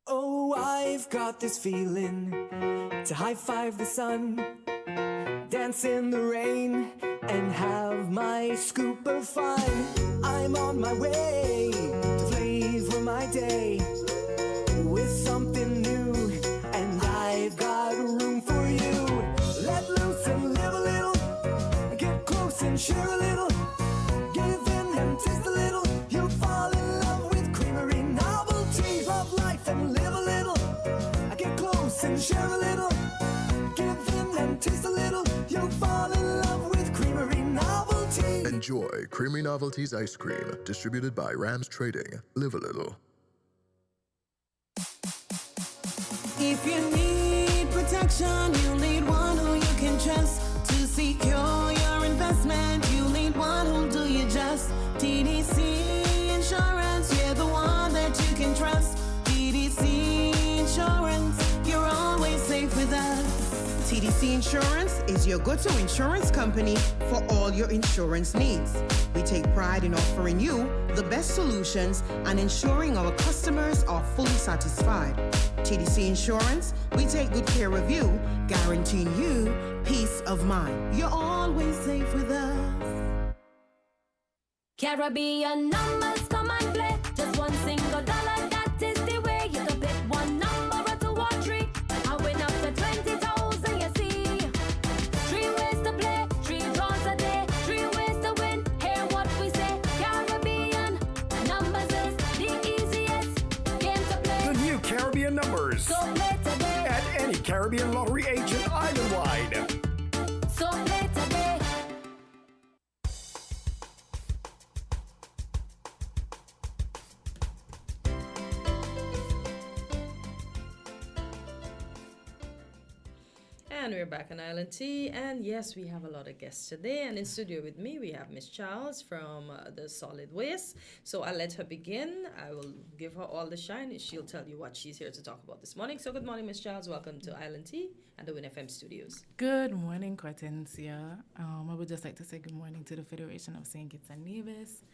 Oh, I've got this feeling to high five the sun, dance in the rain, and have my scoop of fun. I'm on my way to flavor my day with something new, and I've got room for you. Let loose and live a little, get close and share a little, give in and taste a little. You'll fall in love with creamery novelties. Love life and live a little, get close and share a little, give in and taste a little. You'll fall in love with creamery novelties. Enjoy Creamy Novelties Ice Cream, distributed by Rams Trading. Live a little. If you need protection, you need one who you can trust to secure your investment. You need one who'll do you just. TDC Insurance, you're the one that you can trust. TDC Insurance, you're always safe with us. TDC Insurance is your go-to insurance company for all your insurance needs. We take pride in offering you the best solutions and ensuring our customers are fully satisfied. TDC Insurance, we take good care of you, guaranteeing you peace of mind. You're always safe with us. Caribbean numbers, come and play. Just one single dollar, that is the way. You can pick one number or two or three. I win up to 20,000, you see. 3 ways to play, 3 draws a day, 3 ways to win. Hear what we say. Caribbean numbers is the easiest game to play. The new Caribbean numbers. So play today. At any Caribbean lottery agent island-wide. So play today. And we're back on Island T, and yes, we have a lot of guests today. And in studio with me, we have Miss Charles from the Solid Waste. So I'll let her begin. I will give her all the shine. She'll tell you what she's here to talk about this morning. So good morning, Miss Charles. Welcome to Island T and the WinFM studios. Good morning, Cortencia. I would just like to say good morning to the Federation of St. Kitts and Nevis.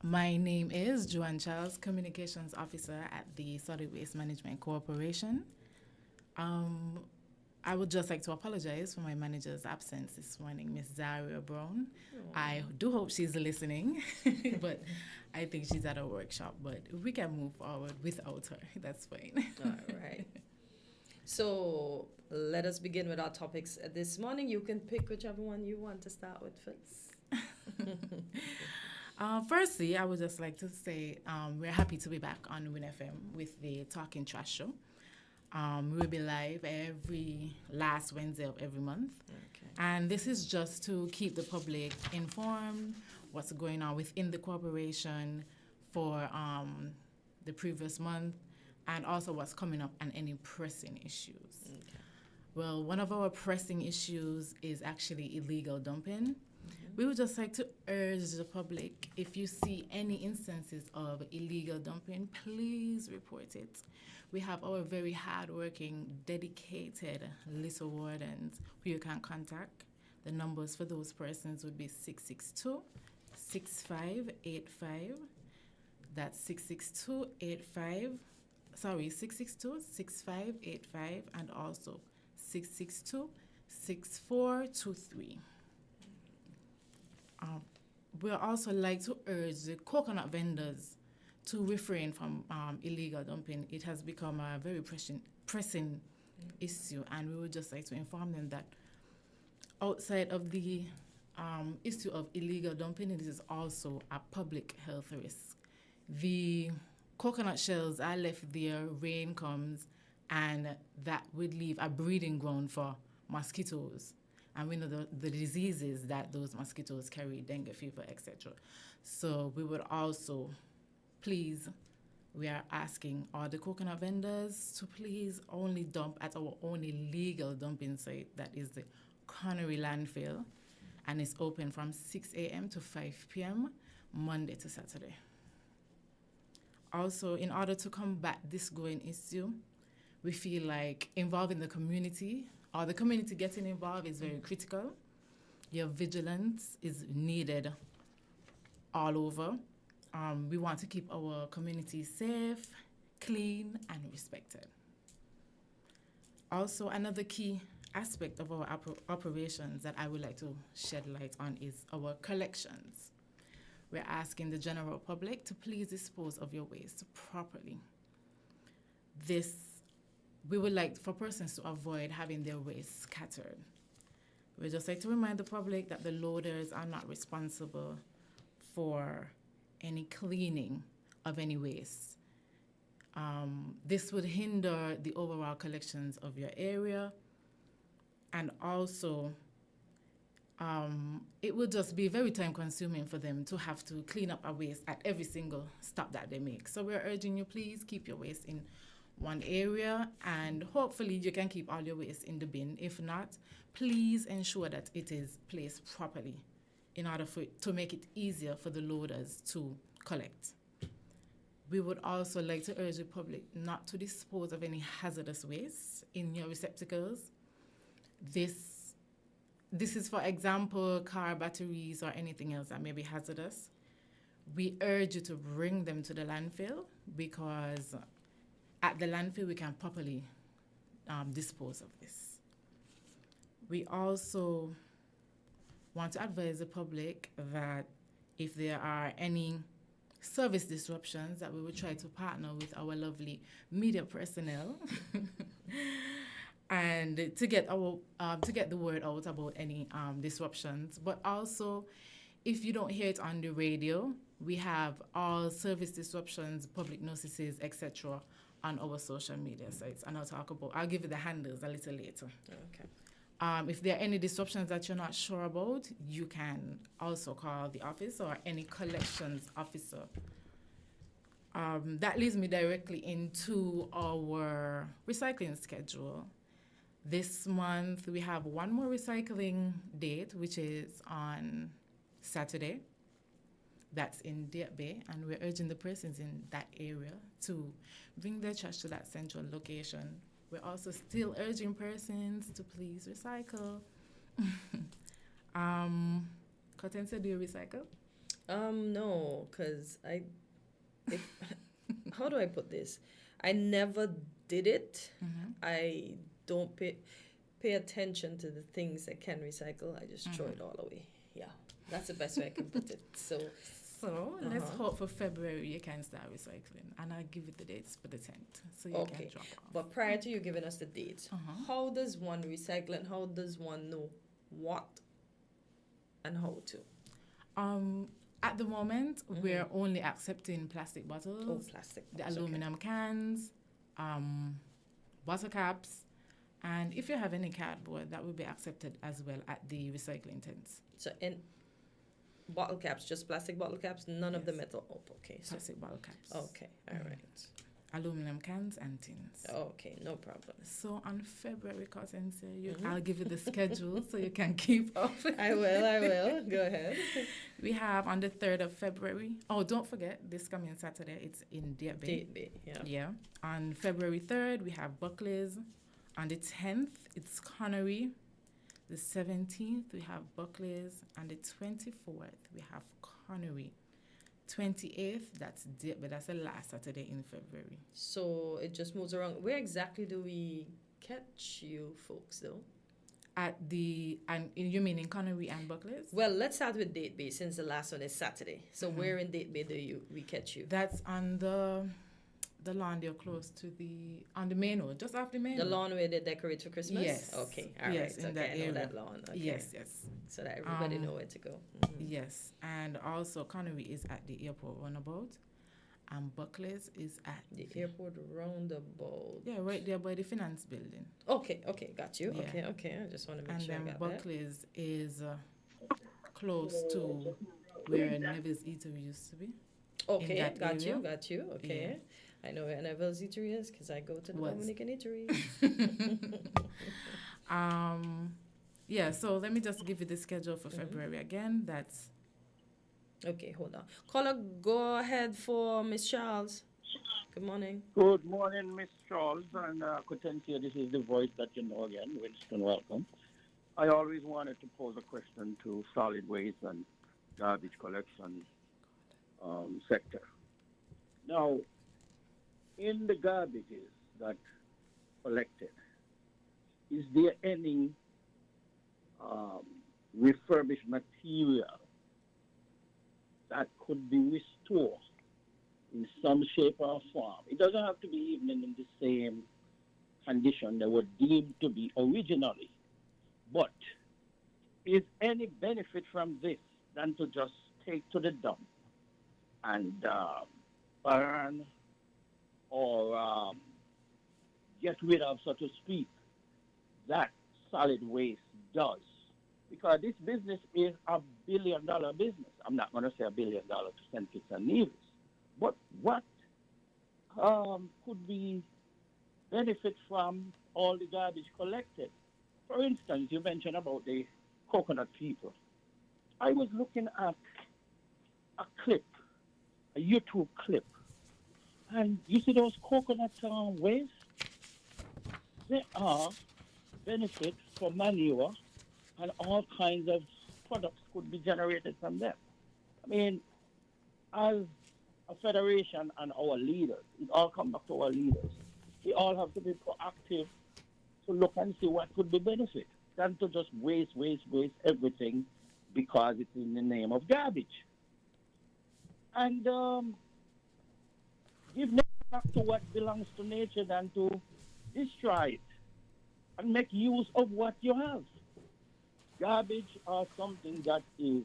My name is Joanne Charles, Communications Officer at the Solid Waste Management Corporation. I would just like to apologize for my manager's absence this morning, Miss Zaria Brown. I do hope she's listening, but I think she's at a workshop. But we can move forward without her. That's fine. All right. So let us begin with our topics this morning. You can pick whichever one you want to start with first. Firstly, I would just like to say we're happy to be back on WinFM with the Talking Trash Show. We'll be live every last Wednesday of every month. Okay. And this is just to keep the public informed what's going on within the corporation for the previous month and also what's coming up and any pressing issues. Okay. Well, one of our pressing issues is actually illegal dumping. Mm-hmm. We would just like to urge the public, if you see any instances of illegal dumping, please report it. We have our very hardworking, dedicated little wardens who you can contact. The numbers for those persons would be 662-6585. That's 662-6585 and also 662-6423. We'd also like to urge the coconut vendors to refrain from illegal dumping. It has become a very pressing issue, and we would just like to inform them that outside of the issue of illegal dumping, it is also a public health risk. The coconut shells are left there, rain comes, and that would leave a breeding ground for mosquitoes. And we know the diseases that those mosquitoes carry, dengue fever, etc. So we would also we are asking all the coconut vendors to please only dump at our only legal dumping site, that is the Connery landfill, and it's open from 6 a.m. to 5 p.m. Monday to Saturday. Also, in order to combat this growing issue, we feel like involving the community or the community getting involved is very critical. Your vigilance is needed all over. We want to keep our community safe, clean, and respected. Also, another key aspect of our operations that I would like to shed light on is our collections. We're asking the general public to please dispose of your waste properly. We would like for persons to avoid having their waste scattered. We just like to remind the public that the loaders are not responsible for any cleaning of any waste. This would hinder the overall collections of your area, and also it would just be very time consuming for them to have to clean up a waste at every single stop that they make. So we're urging you, please keep your waste in one area, and hopefully you can keep all your waste in the bin. If not, please ensure that it is placed properly in order to make it easier for the loaders to collect. We would also like to urge the public not to dispose of any hazardous waste in your receptacles. This is, for example, car batteries or anything else that may be hazardous. We urge you to bring them to the landfill, because at the landfill we can properly dispose of this. We also want to advise the public that if there are any service disruptions, that we will try to partner with our lovely media personnel and to get the word out about any disruptions. But also, if you don't hear it on the radio, we have all service disruptions, public notices, etc. on our social media sites, and I'll give you the handles a little later. Okay. If there are any disruptions that you're not sure about, you can also call the office or any collections officer. That leads me directly into our recycling schedule. This month, we have one more recycling date, which is on Saturday. That's in Deer Bay, and we're urging the persons in that area to bring their trash to that central location. We're also still urging persons to please recycle. Cortensia, do you recycle? No, because how do I put this? I never did it. Mm-hmm. I don't pay attention to the things I can recycle. I just throw it all away. Yeah, that's the best way I can put it. So let's hope for February you can start recycling, and I'll give you the dates for the 10th, so you can drop off. But prior to you giving us the dates, how does one recycle and how does one know what and how to? At the moment, we're only accepting plastic bottles, the aluminum cans, bottle caps, and if you have any cardboard, that will be accepted as well at the recycling tents. So in bottle caps, just plastic bottle caps, none of the metal. Oh, okay. So plastic bottle caps. Okay, all right. Aluminum cans and tins. Okay, no problem. So on February, Cortensia, I'll give you the schedule so you can keep up. I will. Go ahead. We have on the 3rd of February. Oh, don't forget, this coming Saturday, it's in Deer Bay. Yeah. On February 3rd, we have Buckley's. On the 10th, it's Connery. The 17th, we have Buckley's. And the 24th, we have Connery. 28th, that's the last Saturday in February. So it just moves around. Where exactly do we catch you folks, though? You mean in Connery and Buckley's? Well, let's start with Date Bay since the last one is Saturday. So where in Date Bay do we catch you? That's on the the lawn there close to on the main road, just off the main The road. lawn where they decorate for Christmas? Yes. Okay, all right. Yes, in okay, that I know area. that lawn. Okay. Yes. So that everybody know where to go. Yes, and also Connery is at the airport runabout, and Buckley's is at The airport roundabout. Yeah, right there by the finance building. Okay, got you. Yeah. Okay. I just want to make And sure I then got Buckley's is close to where Nevis Eatery used to be. that. Okay, that got area. you. Okay. I know where Nevis Eatery is because I go to the Was. Dominican Eatery. Yeah, so let me just give you the schedule for February again. That's Okay, hold on. Caller, go ahead for Miss Charles. Good morning. Good morning, Miss Charles, and Cotencia. This is the voice that you know again. Winston, welcome. I always wanted to pose a question to solid waste and garbage collection sector. Now, in the garbages that collected, is there any refurbished material that could be restored in some shape or form? It doesn't have to be even in the same condition they were deemed to be originally. But is any benefit from this than to just take to the dump and burn or get rid of, so to speak, that solid waste does? Because this business is a billion-dollar business. I'm not going to say $1 billion to St. Kitts and Nevis. But what could we benefit from all the garbage collected? For instance, you mentioned about the coconut people. I was looking at a clip, a YouTube clip, and you see those coconut waste? They are benefit for manure, and all kinds of products could be generated from them. I mean, as a federation and our leaders, it all comes back to our leaders. We all have to be proactive to look and see what could be benefit than to just waste everything because it's in the name of garbage. And give nature back to what belongs to nature than to destroy it and make use of what you have. Garbage are something that is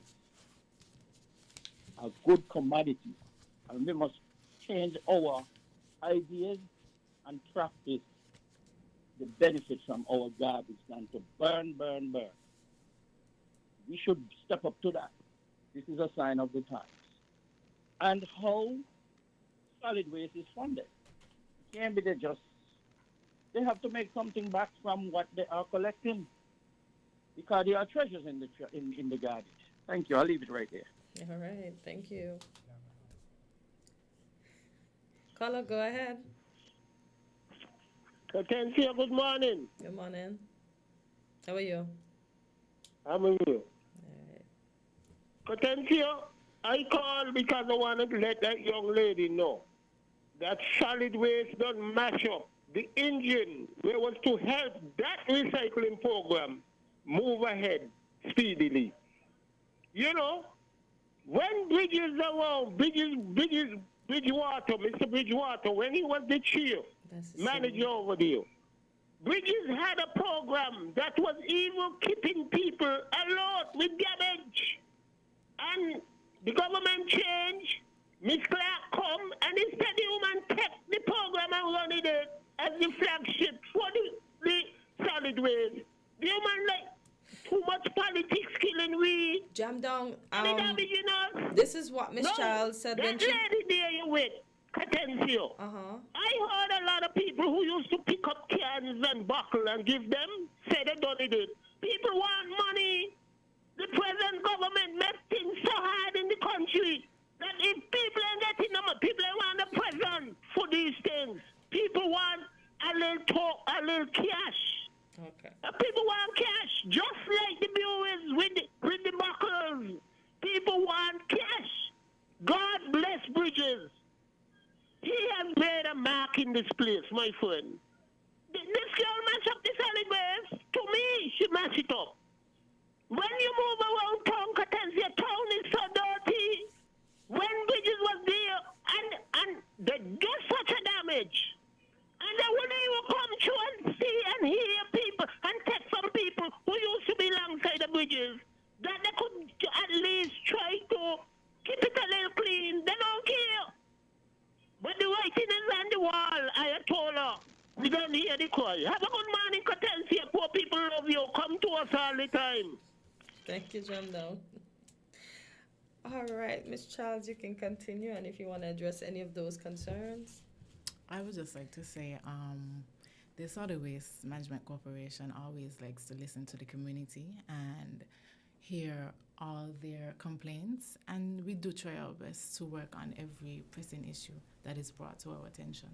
a good commodity, and we must change our ideas and practice the benefits from our garbage than to burn. We should step up to that. This is a sign of the times. And how solid waste is funded. It can't be they have to make something back from what they are collecting, because there are treasures in the garbage. Thank you. I'll leave it right there. All right, thank you. Caller, go ahead. Cotencia, good morning. Good morning. How are you? I'm with you. Cotencia, I called because I wanted to let that young lady know that solid waste don't mash up the engine where was to help that recycling program move ahead speedily. You know, when Bridgewater, Mr. Bridgewater, when he was the chair, manager over there, Bridges had a program that was even keeping people alone with garbage. And the government changed, Miss Clark come, and instead the woman kept the program and run it as the flagship for the solid waste. The woman too much politics killing we. Jam down. This is what Miss Charles said when she... lady there you with, Catencio. I heard a lot of people who used to pick up cans and bottle and give them, say they done it. People want money. The present government makes things so hard in the country that if people ain't getting them, people ain't want the present for these things. People want a little cash. Okay. People want cash, just like the viewers with the buckles. People want cash. God bless Bridges. He has made a mark in this place, my friend. This girl mash up the solid waste. To me, she mash it up. When you move around town, Catensia, town is so dirty. When Bridges was there, and they do such a damage. bridges, that they could at least try to keep it a little clean. They don't care. But the writing is on the wall, Ayatollah. We don't hear the cry. Have a good morning, Catensia. Poor people love you. Come to us all the time. Thank you, John Down. All right, Ms. Charles, you can continue, and if you want to address any of those concerns. I would just like to say, the Solid Waste Management Corporation always likes to listen to the community and hear all their complaints, and we do try our best to work on every pressing issue that is brought to our attention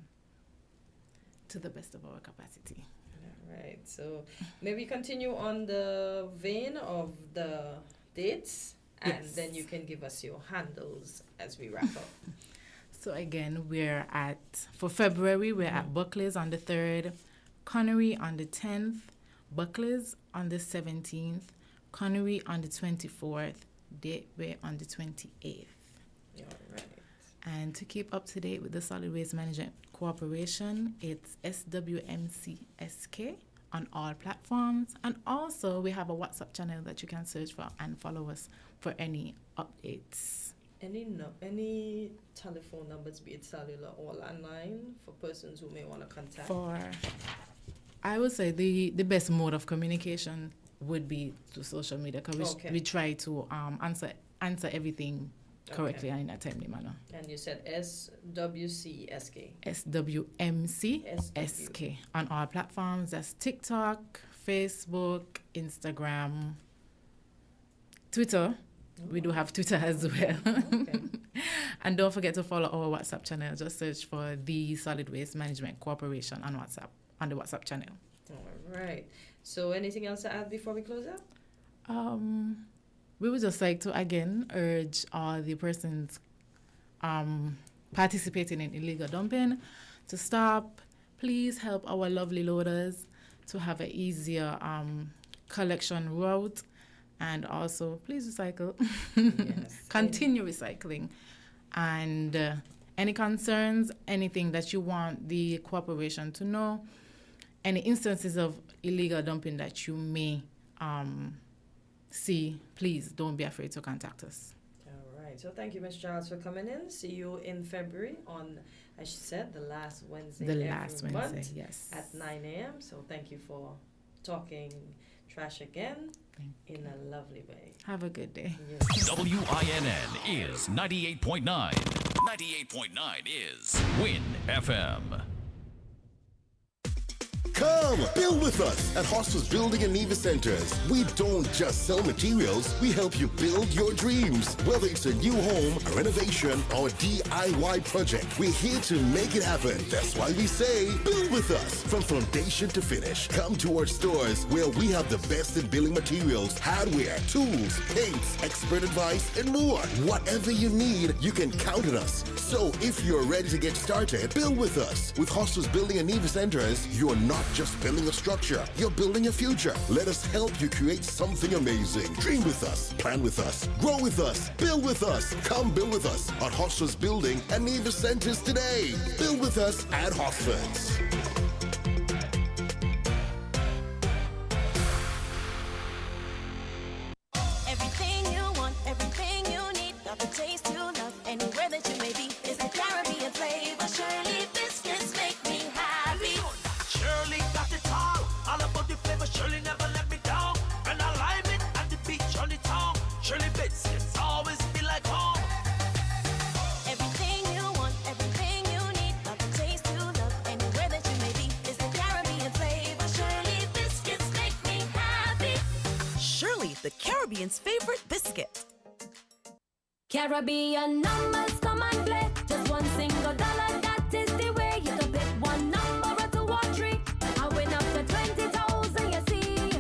to the best of our capacity. All right, so maybe continue on the vein of the dates, and Yes. then you can give us your handles as we wrap up. So again, for February, we're at Buckley's on the 3rd, Connery on the 10th, Buckley's on the 17th, Connery on the 24th, Gateway on the 28th. All right. And to keep up to date with the Solid Waste Management Corporation, it's SWMCSK on all platforms. And also, we have a WhatsApp channel that you can search for and follow us for any updates. Any telephone numbers, be it cellular or landline, for persons who may want to contact? I would say the best mode of communication would be through social media, because we try to answer everything correctly and in a timely manner. And you said SWCSK. SWMCSK on all platforms. That's TikTok, Facebook, Instagram, Twitter. We do have Twitter as well. Okay. And don't forget to follow our WhatsApp channel. Just search for the Solid Waste Management Corporation on WhatsApp, on the WhatsApp channel. All right. So anything else to add before we close out? We would just like to again urge all the persons participating in illegal dumping to stop. Please help our lovely loaders to have an easier collection route. And also, please recycle. Yes. Continue recycling. And any concerns, anything that you want the corporation to know, any instances of illegal dumping that you may see, please don't be afraid to contact us. All right. So thank you, Ms. Giles, for coming in. See you in February on, as she said, the last Wednesday month yes. at 9 a.m. So thank you for talking trash again in a lovely way. Have a good day. Yes. WINN is 98.9. 98.9 is Win FM. Come, build with us at Hostels Building and Nevis Centers. We don't just sell materials, we help you build your dreams. Whether it's a new home, a renovation, or DIY project, we're here to make it happen. That's why we say, build with us. From foundation to finish, come to our stores where we have the best in building materials, hardware, tools, paints, expert advice, and more. Whatever you need, you can count on us. So if you're ready to get started, build with us. With Hostels Building and Nevis Centers, you're not just building a structure, you're building a future. Let us help you create something amazing. Dream with us, plan with us, grow with us, build with us. Come build with us at Hostels Building and Nevis Centers today. Build with us at Hostels. Everything you want, everything you need, got the taste you love, anywhere that you may be. It's the Caribbean flavor. Shirley biscuits make me happy. Shirley got it all about the flavor. Shirley never let me down. And I lime it at the beach on the town. Shirley biscuits always feel like home. Everything you want, everything you need, got the taste you love, anywhere that you may be. It's the Caribbean flavor. Shirley biscuits make me happy. Shirley, the Caribbean's favorite biscuit. Caribbean numbers come and play. Just one single dollar, that is the way. You can pick one number or two or three. I win up to 20,000, you see.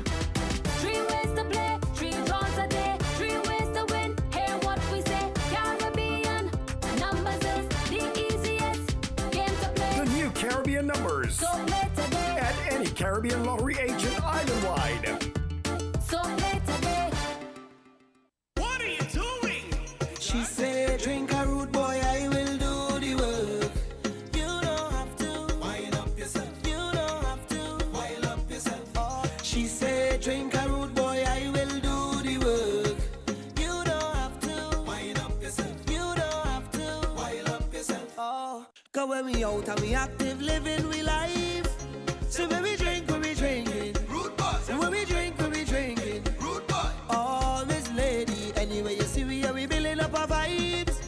3 ways to play, 3 draws a day, 3 ways to win. Hear what we say. Caribbean numbers is the easiest game to play. The new Caribbean numbers. So play today. At any Caribbean lottery agent island-wide. So play today. What are you doing? She said, drink a root boy, I will do the work. You don't have to wind up yourself. You don't have to wind up yourself. Oh, she said, drink a root boy, I will do So when we out and we active, living we life. So when we drinking. Rude boy. So when we drinking. Rude boy. Oh, Miss Lady, anyway you see we building up our vibes.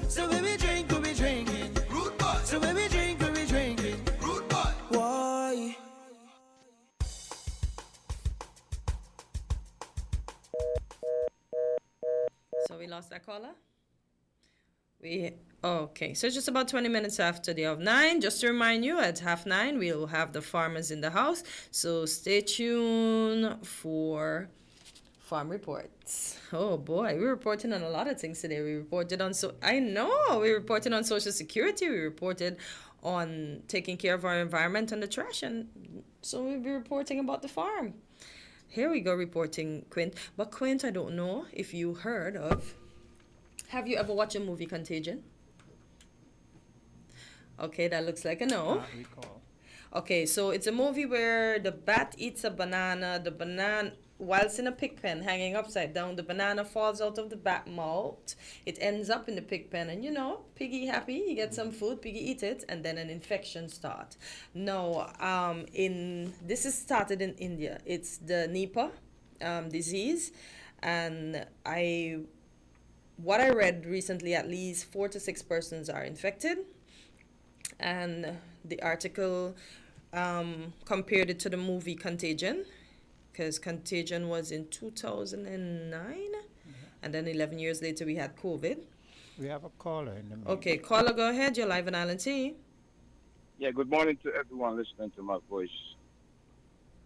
So when we drinking. Rude boy. So when we drinking. Rude boy. Why? So we lost that caller? Okay, so just about 20 minutes after the hour of 9. Just to remind you, at 9:30, we'll have the farmers in the house. So stay tuned for farm reports. Oh boy, we're reporting on a lot of things today. We reported on we reported on Social Security. We reported on taking care of our environment and the trash, and so we'll be reporting about the farm. Here we go, reporting Quint. But Quint, I don't know if you heard of. Have you ever watched a movie Contagion? Okay, that looks like a no. Can't recall. Okay, so it's a movie where the bat eats a banana. The banana, whilst in a pig pen, hanging upside down, the banana falls out of the bat mouth. It ends up in the pig pen, and piggy happy, he gets some food, piggy eat it, and then an infection starts. No, this is started in India. It's the Nipah disease, and what I read recently, at least 4 to 6 persons are infected, and the article compared it to the movie Contagion, because Contagion was in 2009, and then 11 years later we had COVID. We have a caller in the middle. Okay, caller, go ahead. You're live on Island T. Yeah, good morning to everyone listening to my voice.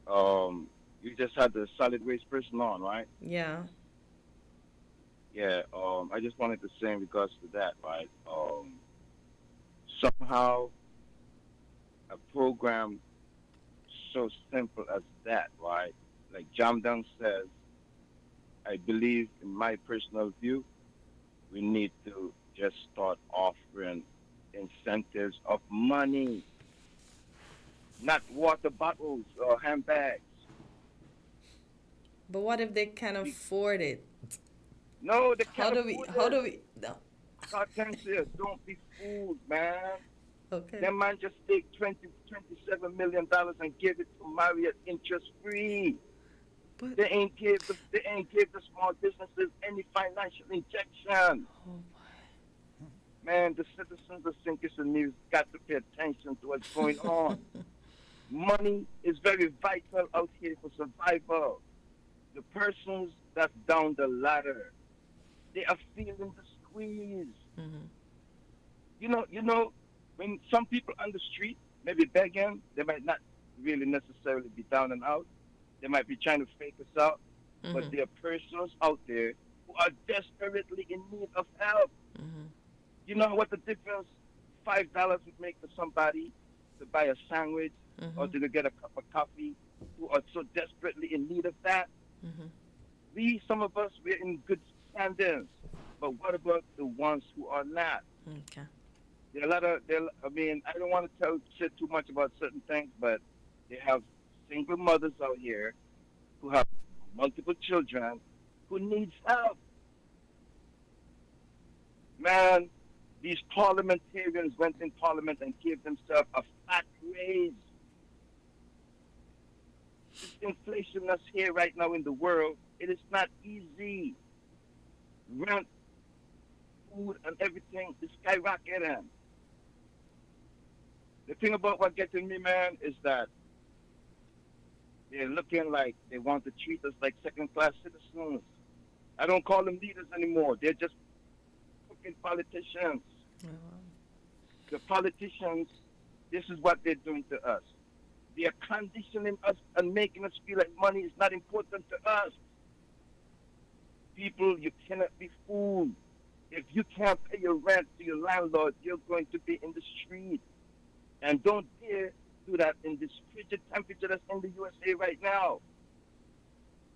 You just had the solid waste person on, right? Yeah. Yeah, I just wanted to say in regards to that, right? Somehow, a program so simple as that, right? Like Jamdang says, I believe, in my personal view, we need to just start offering incentives of money, not water bottles or handbags. But what if they can't afford it? No, they can't How do we? No. God says, don't be fooled, man. Okay. That man just take $27 million and give it to Marriott interest free. But they ain't give the small businesses any financial injection. Oh man, the citizens of St. Kitts and Nevis got to pay attention to what's going on. Money is very vital out here for survival. The persons that's down the ladder, they are feeling the squeeze. Mm-hmm. You know, when some people on the street maybe begging, they might not really necessarily be down and out. They might be trying to fake us out, but there are persons out there who are desperately in need of help. You know what the difference $5 would make to somebody to buy a sandwich or to get a cup of coffee, who are so desperately in need of that? Some of us, we're in good standings, but what about the ones who are not? Okay. There are a lot of, I don't want to say too much about certain things, but they have single mothers out here who have multiple children who needs help. Man, these parliamentarians went in parliament and gave themselves a fat raise. This inflation that's here right now in the world, it is not easy. Rent, food, and everything is skyrocketing. The thing about what getting me, man, is that they're looking like they want to treat us like second-class citizens. I don't call them leaders anymore. They're just fucking politicians. The politicians, this is what they're doing to us. They are conditioning us and making us feel like money is not important to us. People, you cannot be fooled. If you can't pay your rent to your landlord, you're going to be in the street. And don't dare do that in this frigid temperature that's in the USA right now.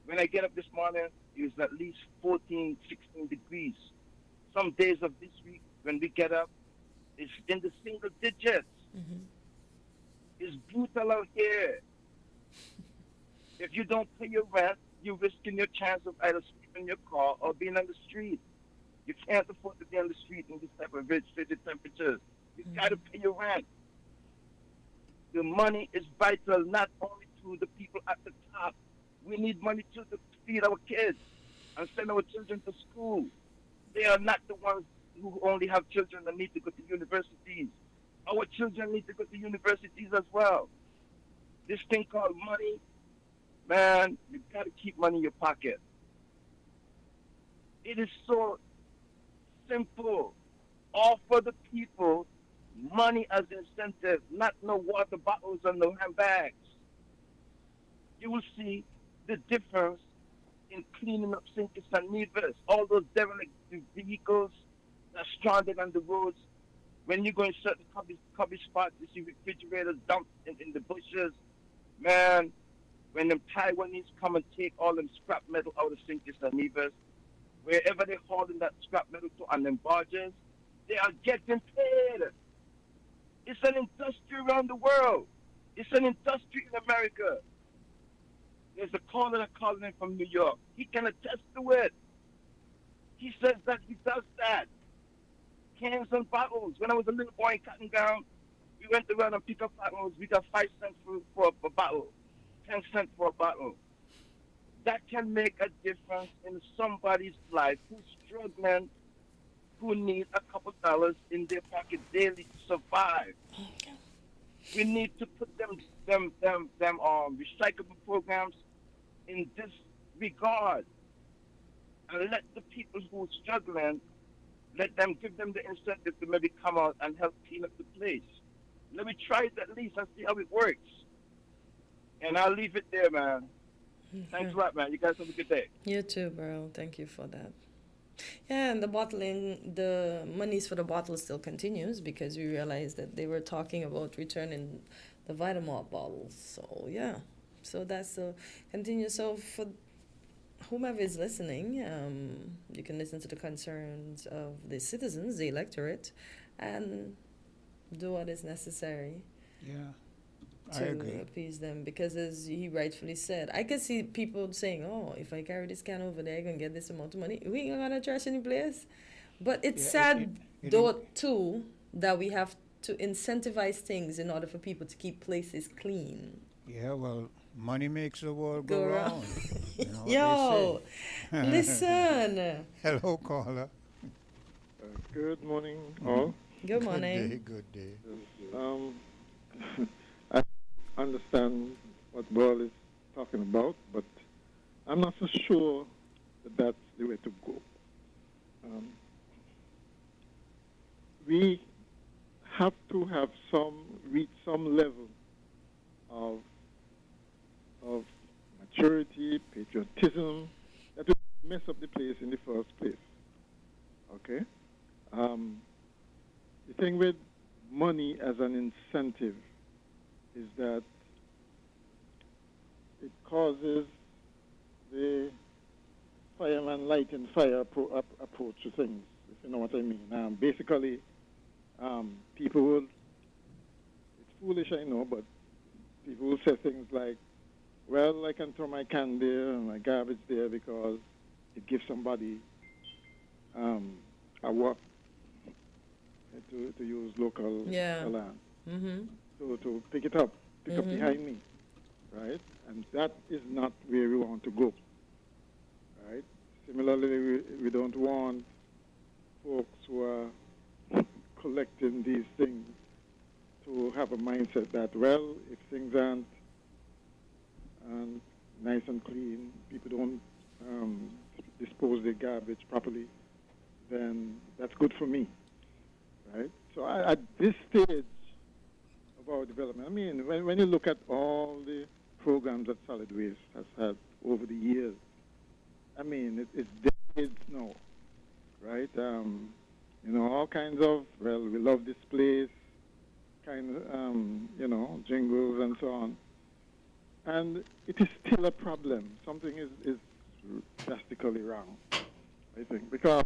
When I get up this morning, it was at least 14, 16 degrees. Some days of this week, when we get up, it's in the single digits. It's brutal out here. If you don't pay your rent, you're risking your chance of either sleeping in your car or being on the street. You can't afford to be on the street in this type of frigid temperatures. You got to pay your rent. The money is vital not only to the people at the top. We need money too to feed our kids and send our children to school. They are not the ones who only have children that need to go to universities. Our children need to go to universities as well. This thing called money, man, you got to keep money in your pocket. It is so simple. Offer the people money as incentive, not no water bottles and no handbags. You will see the difference in cleaning up St. Kitts and Nevis. All those derelict vehicles that are stranded on the roads. When you go in certain coffee spots, you see refrigerators dumped in the bushes. Man, when them Taiwanese come and take all them scrap metal out of St. Kitts and Nevis, wherever they're hauling that scrap metal to on them barges, they are getting paid. It's an industry around the world. It's an industry in America. There's a caller that called in from New York. He can attest to it. He says that he does that. Cans and bottles. When I was a little boy in Cotton Gown, we went around and picked up bottles. We got 5 cents for a bottle, 10 cents for a bottle. That can make a difference in somebody's life who's struggling, who needs a couple dollars in their pocket daily to survive. We need to put them recyclable programs in this regard and let the people who are struggling, give them the incentive to maybe come out and help clean up the place. Let me try it at least and see how it works. And I'll leave it there, man. Thanks a lot, man. You guys have a good day. You too, bro. Thank you for that. Yeah, and the bottling, the monies for the bottle still continues because we realized that they were talking about returning the Vitamalt bottles. So, yeah. So that's continue. So for whomever is listening, you can listen to the concerns of the citizens, the electorate, and do what is necessary. Yeah, I to agree. appease them, because as he rightfully said, I could see people saying, oh, if I carry this can over there, I'm gonna get this amount of money. We ain't gonna trash any place. But it's sad though too that we have to incentivize things in order for people to keep places clean. Yeah, well, money makes the world go round. You know what Yo, they say. listen. Hello, caller. Good morning, all. Good morning. Good day. I understand what Burl is talking about, but I'm not so sure that that's the way to go. We have to have reach some level of maturity, patriotism, that will mess up the place in the first place. Okay? The thing with money as an incentive is that it causes the fireman lighting fire approach to things, if you know what I mean. Basically, people will, it's foolish, I know, but people will say things like, well, I can throw my can there and my garbage there because it gives somebody a work to use local land. Mm-hmm. To pick up behind me, right? And that is not where we want to go, right? Similarly, we don't want folks who are collecting these things to have a mindset that, well, if things aren't nice and clean, people don't dispose their garbage properly, then that's good for me, right? So at this stage of our development, I mean, when you look at all the programs that Solid Waste has had over the years, I mean, it's decades now, right? All kinds of, well, we love this place, jingles and so on. And it is still a problem. Something is drastically wrong, I think, because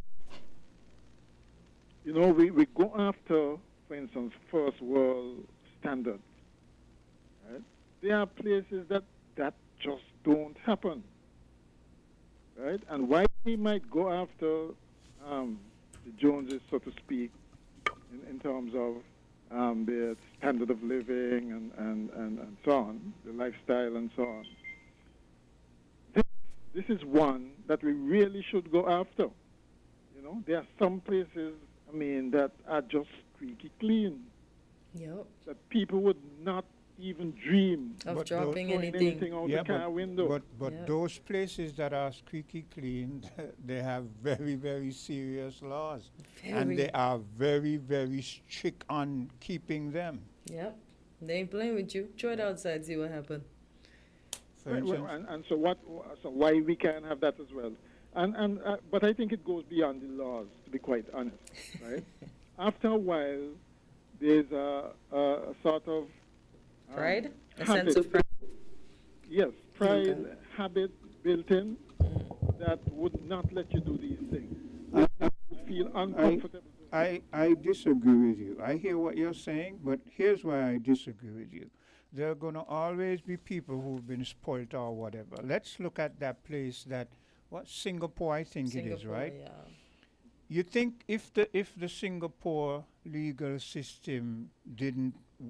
we go after, for instance, first world standards. Right? There are places that just don't happen. Right? And why we might go after the Joneses, so to speak, in terms of their standard of living and so on, the lifestyle and so on. This is one that we really should go after. You know, there are some places, I mean, that are just squeaky clean. Yep. That people would not even dream of dropping anything out the car window. But those places that are squeaky clean, they have very, very serious laws. And they are very, very strict on keeping them. Yep. They ain't playing with you. Throw it outside, see what happens. And so what? So why we can't have that as well? But I think it goes beyond the laws, to be quite honest, right? After a while, there's a sort of pride, a habit, sense of pride. Yes, pride, habit built in that would not let you do these things. You feel uncomfortable. I disagree with you. I hear what you're saying, but here's why I disagree with you. There are going to always be people who've been spoiled or whatever. Let's look at that place Singapore, I think it is, right? Yeah. You think if the Singapore legal system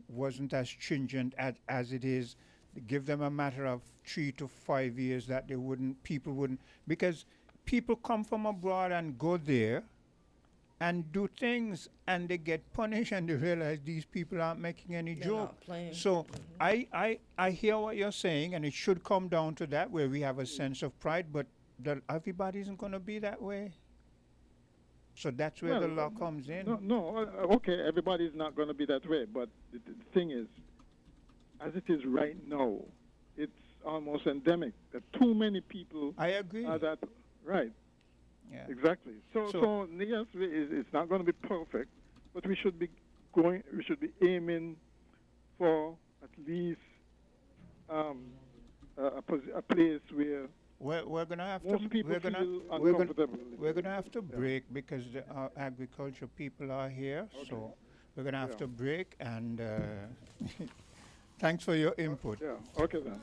wasn't as stringent as it is, give them a matter of 3 to 5 years that people wouldn't, because people come from abroad and go there and do things and they get punished and they realize these people aren't making any joke. So I hear what you're saying, and it should come down to that where we have a sense of pride, but everybody isn't going to be that way. So that's where the law comes in. Okay, everybody's not going to be that way, but the thing is, as it is right now, it's almost endemic that too many people I agree. are that, right. Yeah. Exactly. So yes, it's not going to be perfect, but we should be aiming for at least a place where we're gonna have most to people feel we're uncomfortable. gonna have to break because our agriculture people are here. Okay. So we're gonna have to break, and thanks for your input. Yeah. Okay then.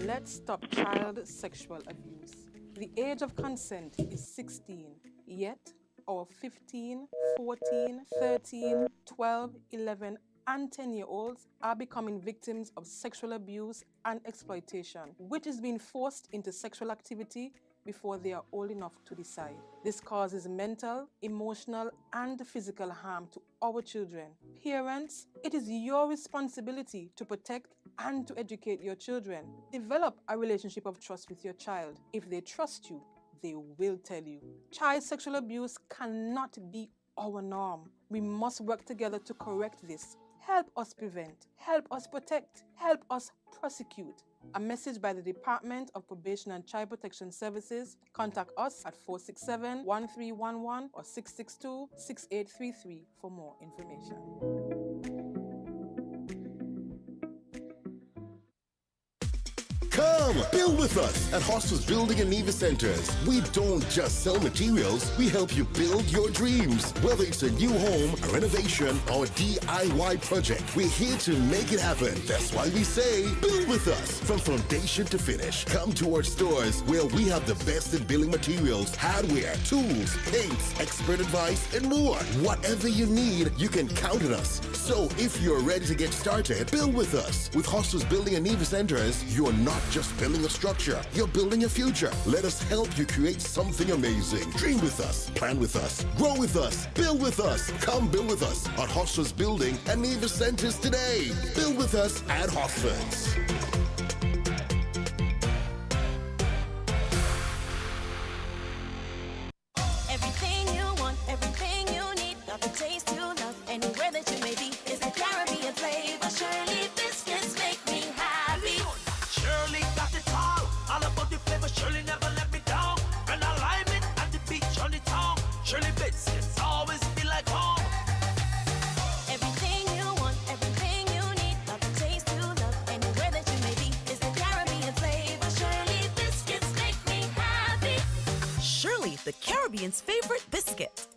Let's stop child sexual abuse. The age of consent is 16, yet our 15, 14, 13, 12, 11, and 10-year-olds are becoming victims of sexual abuse and exploitation, which is being forced into sexual activity before they are old enough to decide. This causes mental, emotional, and physical harm to our children. Parents, it is your responsibility to protect and to educate your children. Develop a relationship of trust with your child. If they trust you, they will tell you. Child sexual abuse cannot be our norm. We must work together to correct this. Help us prevent, help us protect, help us prosecute. A message by the Department of Probation and Child Protection Services. Contact us at 467-1311 or 662-6833 for more information. Come, build with us at Hostels Building and Nevis Centers. We don't just sell materials, we help you build your dreams. Whether it's a new home, a renovation, or a DIY project, we're here to make it happen. That's why we say, build with us. From foundation to finish, come to our stores where we have the best in building materials, hardware, tools, paints, expert advice, and more. Whatever you need, you can count on us. So if you're ready to get started, build with us. With Hostels Building and Nevis Centers, you're not just building a structure, you're building a future. Let us help you create something amazing. Dream with us, plan with us, grow with us, build with us. Come build with us at Hostels Building and Nevis Centers today. Build with us at Hostels. Everything you want, everything you need, got the taste you love, anywhere that you may be, is the Caribbean flavor. Shirley biscuits make me happy. Shirley got it all about the flavor. Shirley never let me down. And I lime it at the beach on the town. Shirley biscuits always feel like home. Everything you want, everything you need, got the taste you love, anywhere that you may be, is the Caribbean flavor. Shirley biscuits make me happy. Shirley, the Caribbean's favorite biscuit.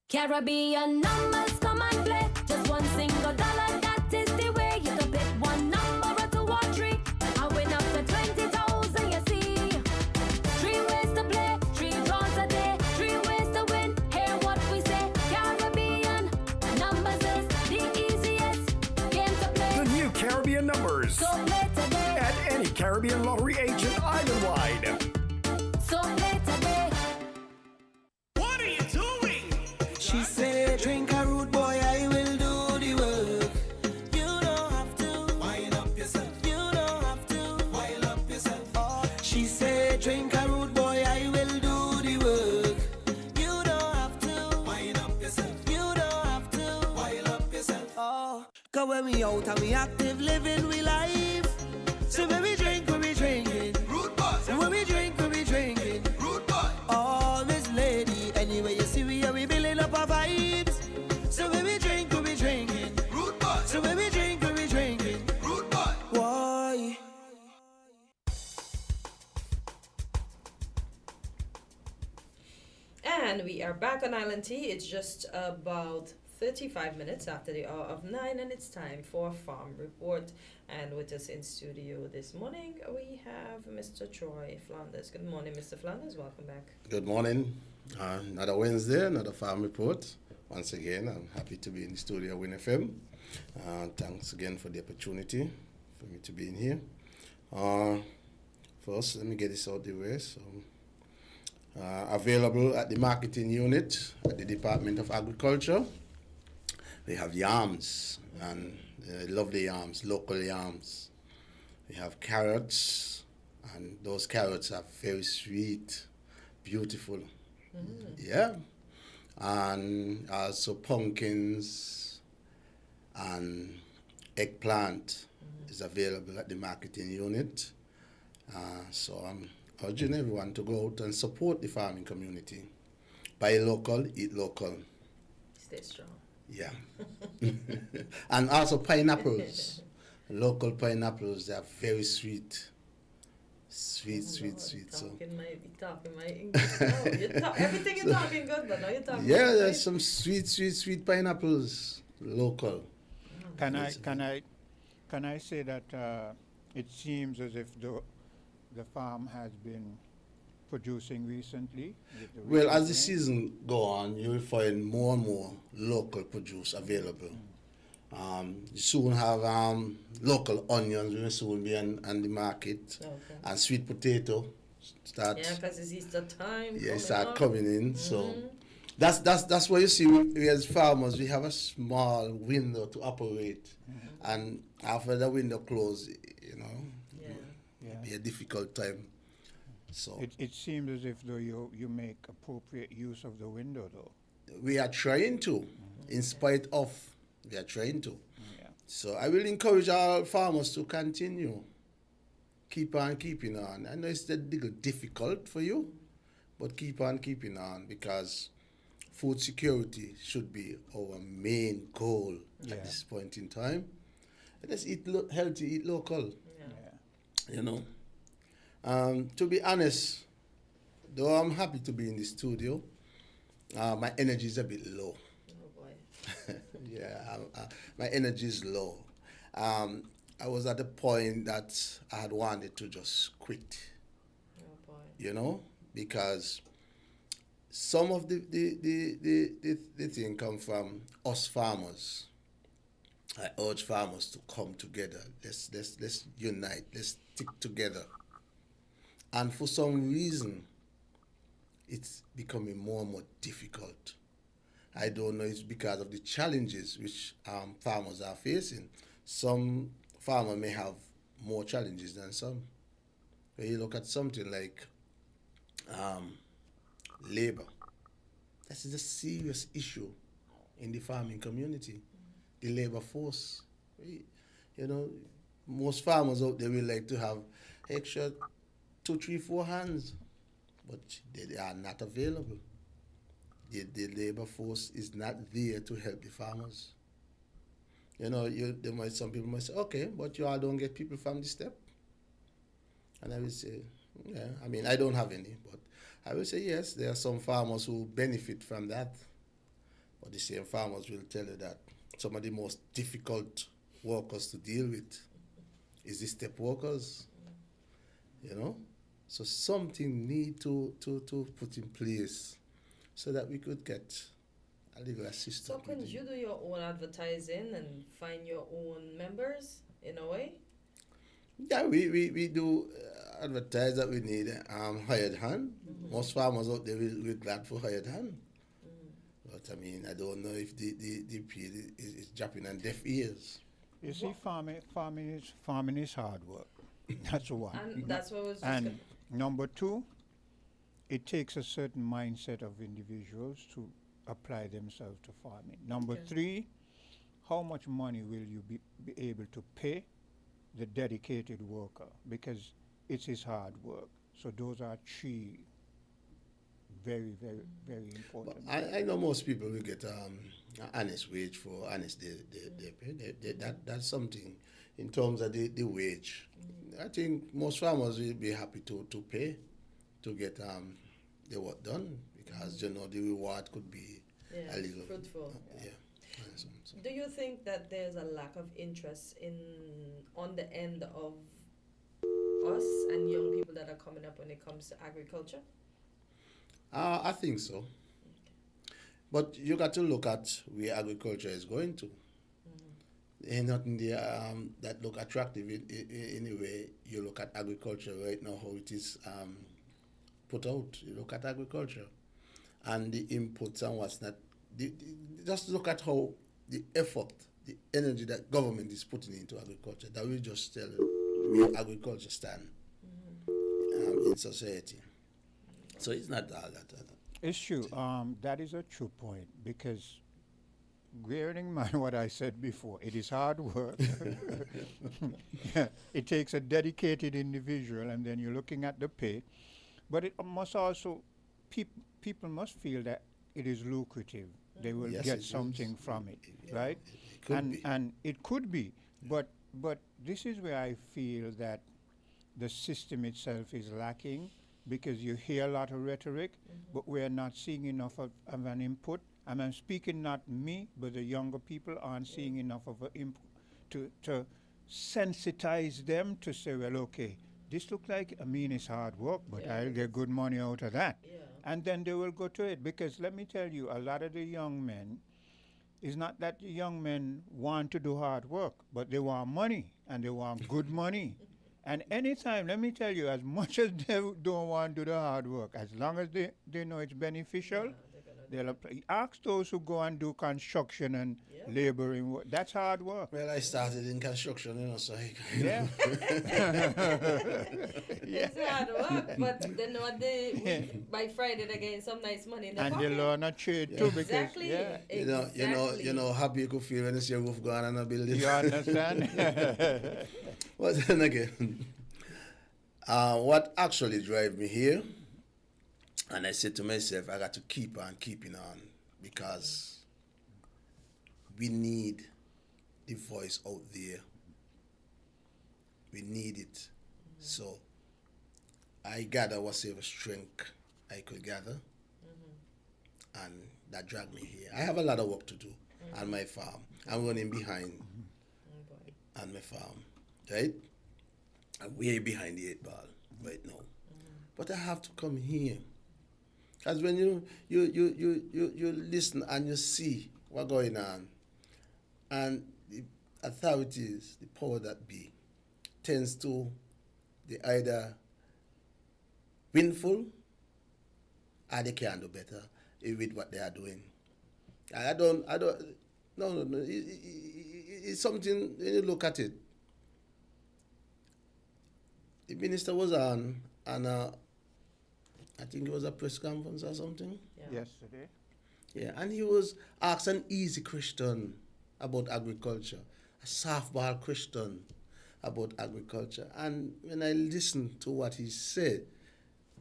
Caribbean numbers, come and play. Just one single dollar, that is the way. You can pick one number or two or three. I win up to 20,000, you see. 3 ways to play, 3 draws a day, 3 ways to win. Hear what we say. Caribbean numbers. when we out and we active, living we life. So when we drinking. Rude boy. So when we drinking. Rude boy. Oh, Miss Lady, anyway you see we are we building up our vibes. So when we drinking. Rude boy. So when we drinking. Rude boy. Why? And we are back on Island Tea. It's just about 35 minutes after the hour of 9, and it's time for Farm Report. And with us in studio this morning, we have Mr. Troy Flanders. Good morning, Mr. Flanders. Welcome back. Good morning. Another Wednesday, another Farm Report. Once again, I'm happy to be in the studio with WinFM. Thanks again for the opportunity for me to be in here. First, let me get this out the way. So, available at the marketing unit at the Department of Agriculture. They have yams, and lovely yams, local yams. We have carrots, and those carrots are very sweet, beautiful. Yeah. And also pumpkins and eggplant is available at the marketing unit. So I'm urging everyone to go out and support the farming community. Buy local, eat local. Stay strong. Yeah. And also pineapples. Local pineapples, they are very sweet. Sweet. So Talking my English now. Everything you're talking good, but now you're talking. Yeah, there's some sweet pineapples. Local. Can I say that it seems as if the farm has been producing recently? Well, as the season go on, you will find more and more local produce available. You soon have local onions will soon be on the market, and sweet potato start. Yeah, because it's Easter time. Yeah, start coming in. So that's what you see. We as farmers, we have a small window to operate, and after the window close, it'll be a difficult time. So it seems as if though you make appropriate use of the window though. We are trying to, in spite of. We are trying to. So I will encourage all farmers to continue. Keep on keeping on. I know it's a little difficult for you, but keep on keeping on, because food security should be our main goal at this point in time. Let's eat healthy, eat local. You know. To be honest, though I'm happy to be in the studio, my energy is a bit low. My energy is low. I was at the point that I had wanted to just quit. Because some of the thing come from us farmers. I urge farmers to come together. Let's unite. Let's stick together. And for some reason, it's becoming more and more difficult. I don't know, it's because of the challenges which farmers are facing. Some farmers may have more challenges than some. When you look at something like labor, this is a serious issue in the farming community, the labor force. Most farmers out there will like to have extra 2, 3, 4 hands, but they are not available. The labor force is not there to help the farmers. Some people might say, okay, but you all don't get people from the step. And I will say, yeah, I mean, I don't have any, but I will say, yes, there are some farmers who benefit from that. But the same farmers will tell you that some of the most difficult workers to deal with is the step workers. So something need to put in place so that we could get a little assistance. So couldn't you do your own advertising and find your own members in a way? Yeah, we do advertise that we need hired hand. Most farmers out there will glad for hired hand. But I mean, I don't know if the pay is dropping on deaf ears. You see, farming is hard work. That's one. And that's what was just and number 2, it takes a certain mindset of individuals to apply themselves to farming. Number 3, how much money will you be able to pay the dedicated worker, because it's his hard work. So those are three very, very, very important. I know most people will get an honest wage for honest they pay. That's something in terms of the wage. I think most farmers will be happy to pay to get the work done, because you know the reward could be a little fruitful. Yeah. Do you think that there's a lack of interest on the end of us and young people that are coming up when it comes to agriculture? I think so. But you got to look at where agriculture is going to. Ain't nothing there that look attractive in a way. You look at agriculture right now, how it is put out. You look at agriculture and the inputs and what's not. Just look at how the effort, the energy that government is putting into agriculture. That will just tell where agriculture stand in society. So it's not all that. It's true. That is a true point, because bearing in mind what I said before, it is hard work. Yeah, it takes a dedicated individual, and then you're looking at the pay. But it must also, people must feel that it is lucrative. They will get something from it, right? And it could be, but this is where I feel that the system itself is lacking, because you hear a lot of rhetoric, but we're not seeing enough of an input. And I'm speaking not me, but the younger people aren't seeing enough of an input to sensitize them to say, well, okay, this looks like, it's hard work, but I'll get good money out of that. And then they will go to it, because let me tell you, a lot of the young men, it's not that the young men want to do hard work, but they want money, and they want good money. And anytime, let me tell you, as much as they don't want to do the hard work, as long as they know it's beneficial, they'll apply. Ask those who go and do construction and laboring work. That's hard work. Well, I started in construction, so yeah. It's hard work, but then by Friday they gain some nice money in the pocket. And they learn a trade too, exactly. because you know, happy you could feel when you see a roof going on a building. You understand? But then again, what actually drive me here, and I said to myself, I got to keep on keeping on, because we need the voice out there. We need it. So I gather whatever strength I could gather, and that dragged me here. I have a lot of work to do on my farm. I'm running behind on my farm, right? I'm way behind the 8 ball right now. But I have to come here. Because when you listen and you see what's going on, and the authorities, the power that be, tends to they either winful or they can do better with what they are doing. No. It's something, when you look at it, the minister was on, and I think it was a press conference or something. Yesterday. Yeah, and he was asked an easy question about agriculture, a softball question about agriculture. And when I listened to what he said,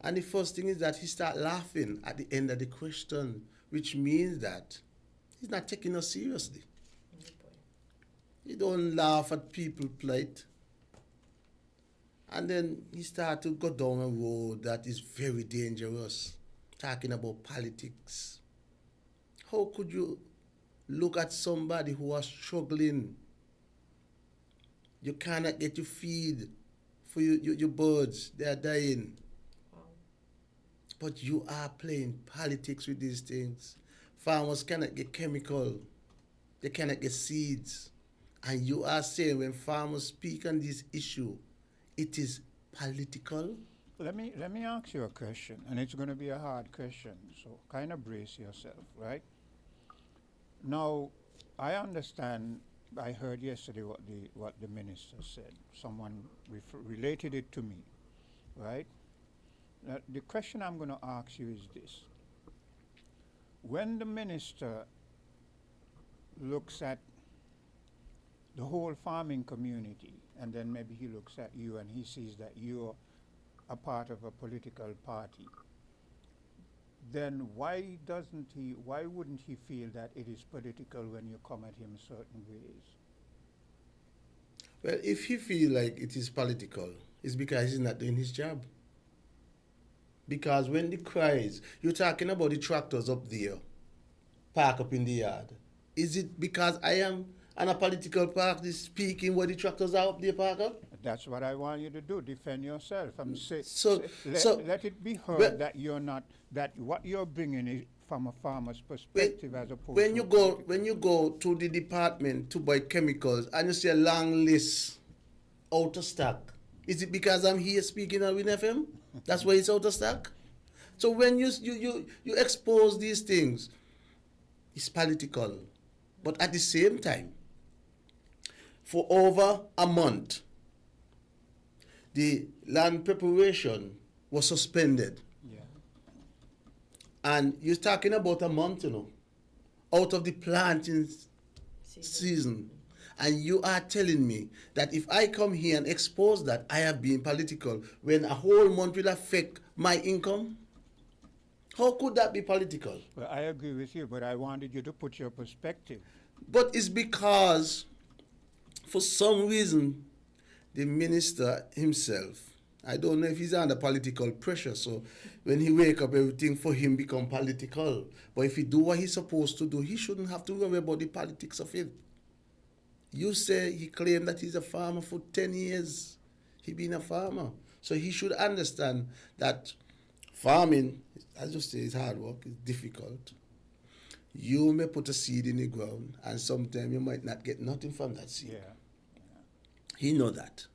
and the first thing is that he started laughing at the end of the question, which means that he's not taking us seriously. He don't laugh at people's plight. And then he started to go down a road that is very dangerous, talking about politics. How could you look at somebody who is struggling? You cannot get your feed for your birds. They are dying. Wow. But you are playing politics with these things. Farmers cannot get chemical. They cannot get seeds. And you are saying when farmers speak on this issue, it is political? Let me ask you a question, and it's going to be a hard question, so kind of brace yourself, right? Now, I understand, I heard yesterday what the minister said. Someone related it to me, right? Now, the question I'm going to ask you is this. When the minister looks at the whole farming community, and then maybe he looks at you and he sees that you're a part of a political party, then why wouldn't he feel that it is political when you come at him certain ways? Well, if he feel like it is political, it's because he's not doing his job. Because when the cries, you're talking about the tractors up there, park up in the yard. Is it because I am on a political party speaking where the tractors are up there park up? That's what I want you to do. Defend yourself. Let it be heard well, that you're not, that what you're bringing is from a farmer's perspective as opposed when to you go to the department to buy chemicals and you see a long list out of stock, is it because I'm here speaking on WinFM? That's why it's out of stock. So when you expose these things, it's political. But at the same time, for over a month, the land preparation was suspended. Yeah. And you're talking about a month, out of the planting season. And you are telling me that if I come here and expose that I have been political when a whole month will affect my income? How could that be political? Well, I agree with you, but I wanted you to put your perspective. But it's because, for some reason, the minister himself, I don't know if he's under political pressure, so when he wake up, everything for him become political. But if he do what he's supposed to do, he shouldn't have to worry about the politics of it. You say he claimed that he's a farmer for 10 years. He been a farmer. So he should understand that farming, as you say, is hard work, it's difficult. You may put a seed in the ground, and sometimes you might not get nothing from that seed. Yeah. He know that.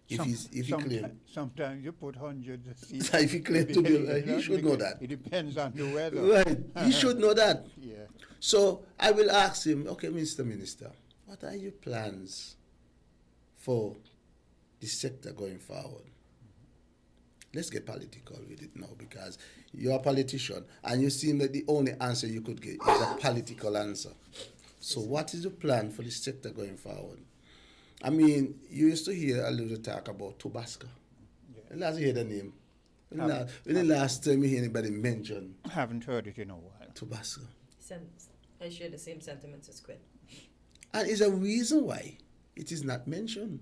If he claim. Sometimes you put hundreds of seeds. If he claim to be, he should know that. It depends on the weather. Right. He should know that. Yeah. So I will ask him, okay, Mr. Minister, what are your plans for the sector going forward? Let's get political with it now, because you're a politician and you seem like the only answer you could get is a political answer. So what is the plan for the sector going forward? I mean, you used to hear a little talk about Tabasco. Yeah. Last hear the name. When the last time you hear anybody mention? I haven't heard it in a while. Tabasco. I share the same sentiments as Quinn. And is a reason why it is not mentioned.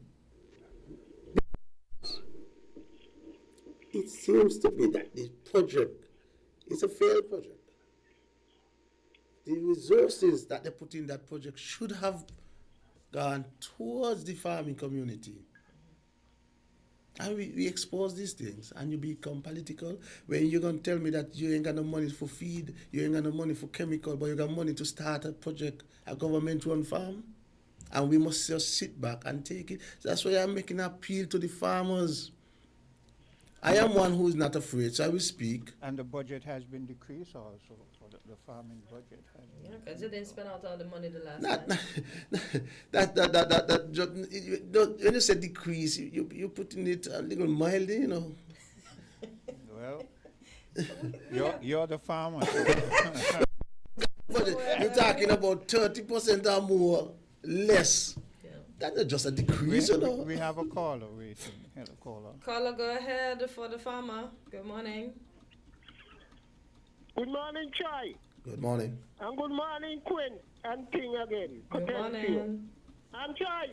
It seems to be that the project is a failed project. The resources that they put in that project should have gone towards the farming community. And we expose these things, and you become political. When you're going to tell me that you ain't got no money for feed, you ain't got no money for chemical, but you got money to start a project, a government-run farm, and we must just sit back and take it. That's why I'm making an appeal to the farmers. I am one who is not afraid, so I will speak. And the budget has been decreased also, for the farming budget. Yeah, because you didn't spend out all the money the last time. When you say decrease, you're putting it a little mildly, Well, you're the farmer. But you're talking about 30% or more less. That's not just a decrease, We have a caller waiting. Hello, caller. Caller, go ahead for the farmer. Good morning. Good morning, Chai. Good morning. And good morning, Quinn and King again. Good morning. And Chai.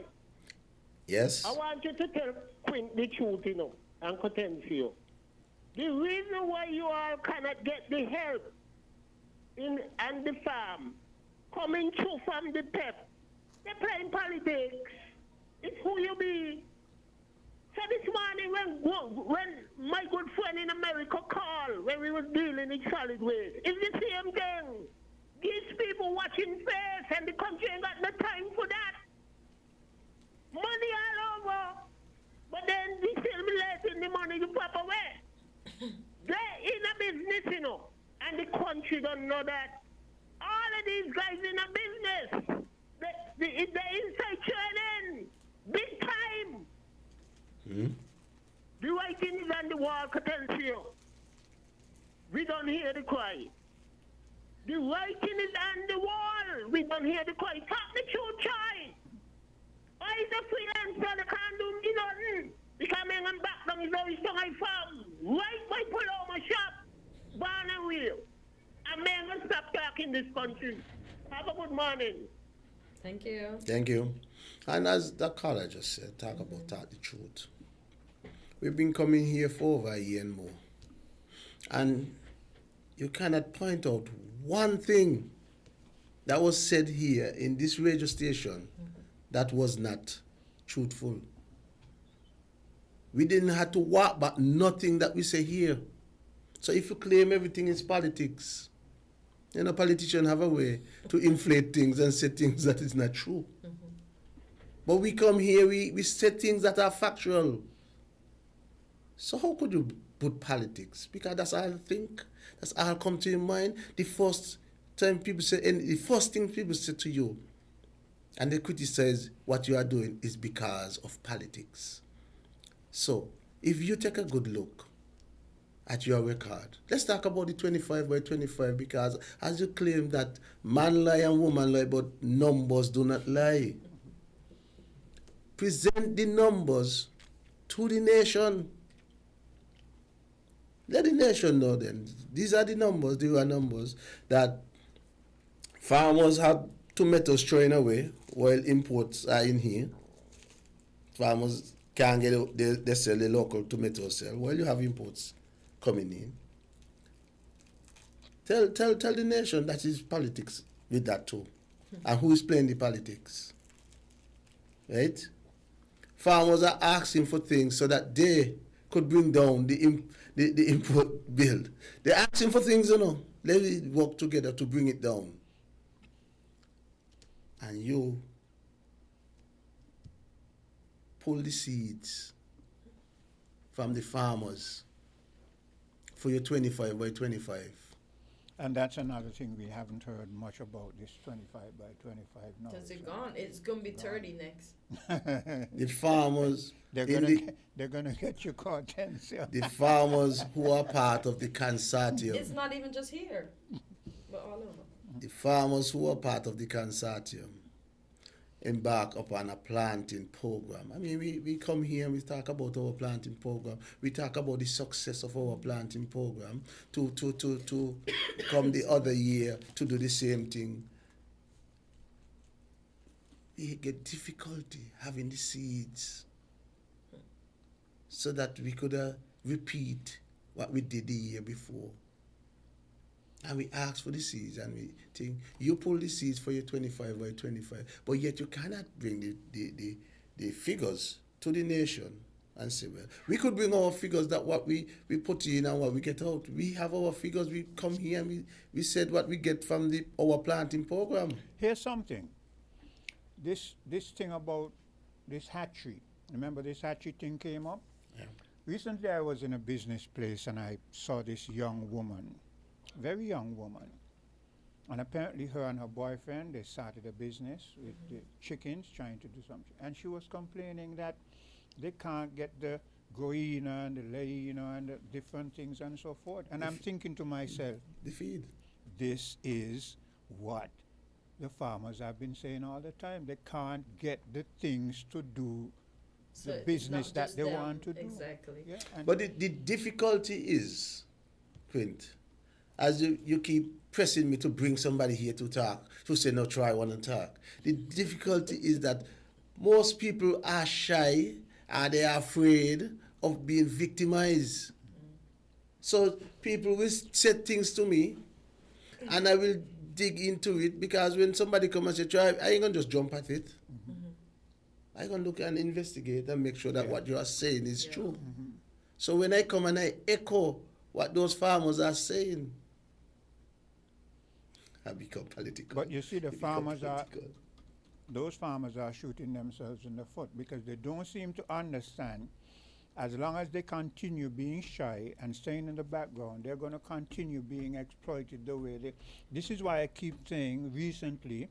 Yes? I want you to tell Quinn the truth, and Potencio. The reason why you all cannot get the help and the farm coming through from the PEP, they're playing politics. It's who you be. So this morning when my good friend in America called, when we was dealing in solid waste, it's the same thing. These people watching face and the country ain't got no time for that. Money all over. But then they still be letting the money the proper way. They're in a business, and the country don't know that. All of these guys in a business. The inside trading, big time. The writing is on the wall, Potencio. We don't hear the cry. The writing is on the wall. We don't hear the cry. Talk the truth, Chai. is a freelance, so they can't do me nothing. Because I'm back down is very strong I farm. Right by Paloma shop. Born and will. And I'm going to stop talking this country. Have a good morning. Thank you. Thank you. And as the caller just said, talk about the truth. We've been coming here for over a year and more. And you cannot point out one thing that was said here in this radio station that was not truthful. We didn't have to walk back nothing that we say here. So if you claim everything is politics, you know, politicians have a way to inflate things and say things that is not true. But we come here, we say things that are factual. So how could you put politics? Because that's all I think. That's all come to your mind. The first thing people say to you, and they criticize what you are doing, is because of politics. So if you take a good look at your record, let's talk about the 25 by 25, because as you claim that man lie and woman lie, but numbers do not lie. Present the numbers to the nation. Let the nation know then. These are the numbers, the real numbers, that farmers have tomatoes thrown away while imports are in here. Farmers can't get they sell the local tomatoes sell while you have imports coming in. Tell the nation that is politics with that too. And who is playing the politics? Right? Farmers are asking for things so that they could bring down the import bill. They're asking for things, you know. Let's work together to bring it down. And you pull the seeds from the farmers for your 25 by 25. And that's another thing we haven't heard much about, this 25 by 25 now. Because it's gone. It's going to be 30 next. The farmers... They're gonna get you caught, yeah. The farmers who are part of the consortium. It's not even just here, but all over. The farmers who are part of the consortium embark upon a planting program. I mean, we come here and we talk about our planting program. We talk about the success of our planting program to come the other year to do the same thing. We get difficulty having the seeds so that we could repeat what we did the year before. And we ask for the seeds, and we think, you pull the seeds for your 25 by 25, but yet you cannot bring the figures to the nation and say, well, we could bring our figures that what we put in and what we get out. We have our figures, we come here and we said what we get from our planting program. Here's something. This thing about this hatchery. Remember this hatchery thing came up? Yeah. Recently I was in a business place and I saw this young woman, very young woman. And apparently her and her boyfriend, they started a business with the chickens, trying to do something. And she was complaining that they can't get the goina and the layina and the different things and so forth. And I'm thinking to myself, the feed. This is what the farmers have been saying all the time. They can't get the things to do the business that they want to do. Exactly. Yeah, but the difficulty is, Quint, as you keep pressing me to bring somebody here to talk, to say, no, try one and talk. The difficulty is that most people are shy and they are afraid of being victimized. So people will say things to me and I will dig into it, because when somebody comes and says, try, I ain't going to just jump at it. I'm going to look and investigate and make sure that what you are saying is true. So when I come and I echo what those farmers are saying, I become political. But you see, those farmers are shooting themselves in the foot, because they don't seem to understand, as long as they continue being shy and staying in the background, they're going to continue being exploited the way they... This is why I keep saying recently,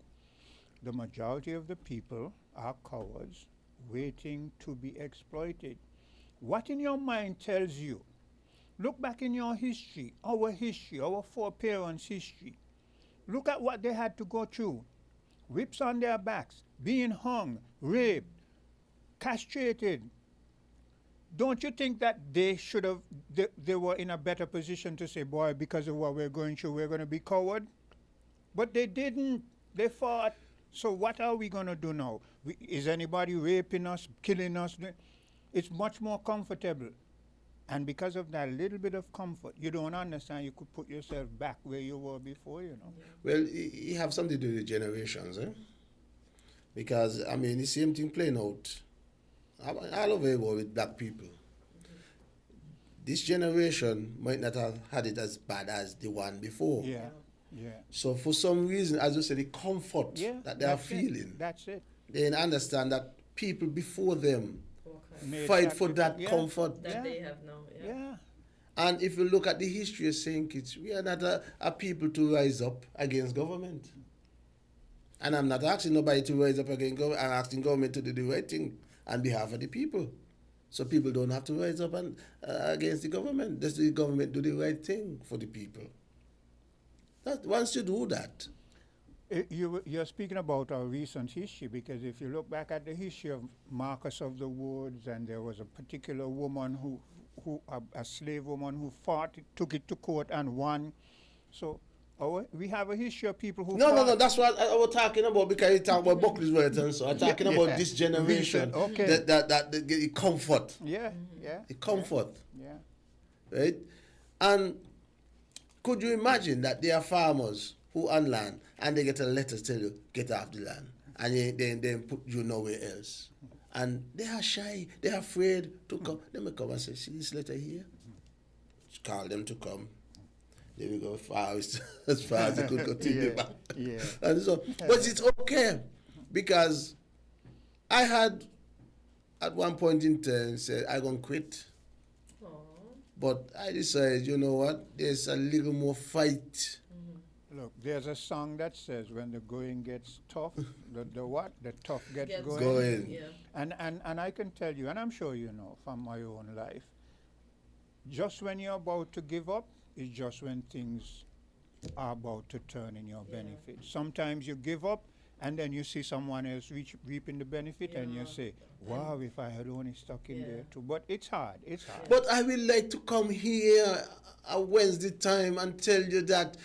the majority of the people are cowards waiting to be exploited. What in your mind tells you? Look back in your history, our foreparents' history. Look at what they had to go through. Whips on their backs, being hung, raped, castrated. Don't you think that they should have, they were in a better position to say, boy, because of what we're going through, we're going to be coward? But they didn't. They fought. So what are we going to do now? Is anybody raping us, killing us? It's much more comfortable. And because of that little bit of comfort, you don't understand, you could put yourself back where you were before, you know. Well, it have something to do with generations, eh? Because, I mean, the same thing playing out all over the world with black people. This generation might not have had it as bad as the one before. Yeah, yeah. So for some reason, as you say, the comfort that they are feeling. That's it. They understand that people before them Made fight for that yeah. comfort. That they have now. Yeah. And if you look at the history of St. Kitts, we are not a people to rise up against government. And I'm not asking nobody to rise up against government. I'm asking government to do the right thing on behalf of the people. So people don't have to rise up against the government. Just the government do the right thing for the people. Once you do that. You're speaking about our recent history, because if you look back at the history of Marcus of the Woods, and there was a particular woman a slave woman who fought, took it to court and won. So we have a history of people who fought. No, that's what I was talking about, because you talk about Buckley's words, and so I'm talking about this generation. Okay. That the comfort. Yeah, yeah. The comfort. Yeah. Right? And could you imagine that there are farmers who own land and they get a letter to tell you, get off the land, and then put you nowhere else. And they are shy, they are afraid to come. Let me come and say, see this letter here? Just call them to come. They will go as far as they could continue back. Yeah. And so, but it's okay, because I had at one point in time said, I'm going to quit. But I decided, you know what, there's a little more fight. Look, there's a song that says, when the going gets tough, the what? The tough gets going. Going. Yeah. And I can tell you, and I'm sure you know from my own life, just when you're about to give up is just when things are about to turn in your benefit. Sometimes you give up, and then you see someone else reaping the benefit, and you say, wow, if I had only stuck in there too. But it's hard, it's hard. But I would like to come here a Wednesday time and tell you that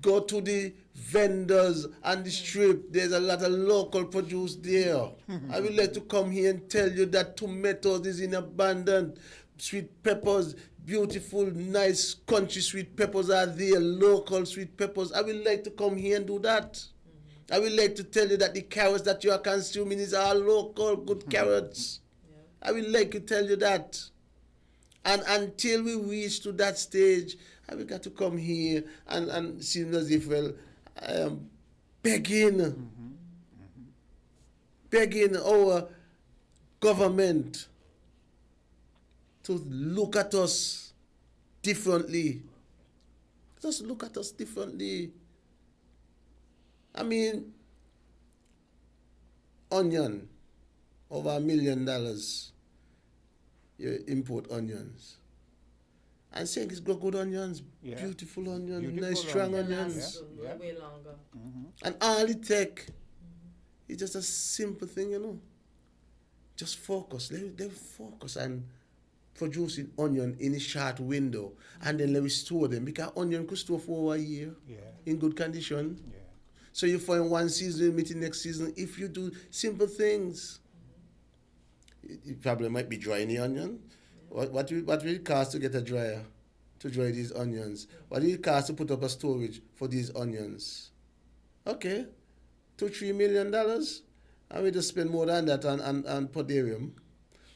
go to the vendors and the strip. There's a lot of local produce there. I would like to come here and tell you that tomatoes is in abundance. Sweet peppers, beautiful, nice country sweet peppers are there. Local sweet peppers. I would like to come here and do that. I would like to tell you that the carrots that you are consuming is all local, good carrots. I would like to tell you that. And until we reach to that stage, we got to come here and seem as if, well, I am begging our government to look at us differently. Just look at us differently. I mean, onion, over $1 million. You import onions. And saying it's got good onions, beautiful onions, nice strong onions. Way longer. And all it take is just a simple thing, you know. Just focus. Let focus and producing onion in a short window, and then let me store them, because onion could store for over a year in good condition. Yeah. So you find one season, you meet in next season. If you do simple things, it probably might be drying the onion. What will it cost to get a dryer to dry these onions? What will it cost to put up a storage for these onions? Okay, $2-3 million, and we just spend more than that on podium.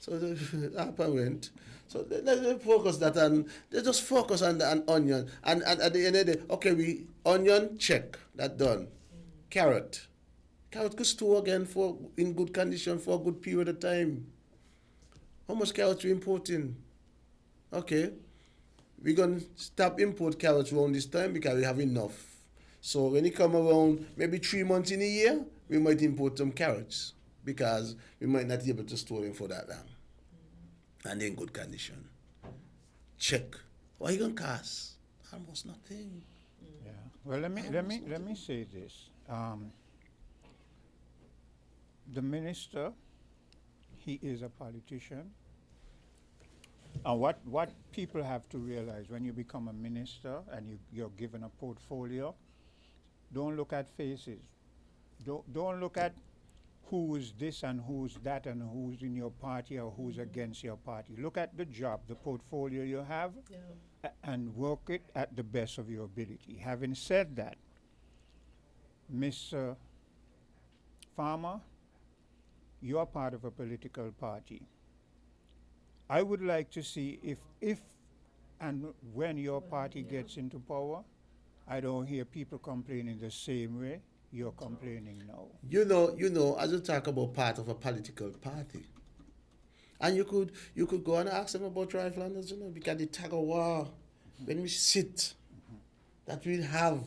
So up and went. So let's focus that on. Let's just focus on onion. And at the end of the day, okay, onion check, that done. Carrot could store again in good condition for a good period of time. How much carrots we importing? Okay, we're going to stop import carrots around this time because we have enough. So when it come around maybe 3 months in a year, we might import some carrots because we might not be able to store them for that long. And in good condition. Check. What are you going to cost? Almost nothing. Yeah. Well, let me say this. The minister, he is a politician. And what people have to realize when you become a minister and you're given a portfolio, don't look at faces. Don't look at who's this and who's that and who's in your party or who's against your party. Look at the job, the portfolio you have, and work it at the best of your ability. Having said that, Mr. Farmer, you're part of a political party. I would like to see if and when your party gets into power, I don't hear people complaining the same way you're complaining now. You know, as you talk about part of a political party, and you could go and ask them about Riflanders, because the tag of war, when we sit, that we have,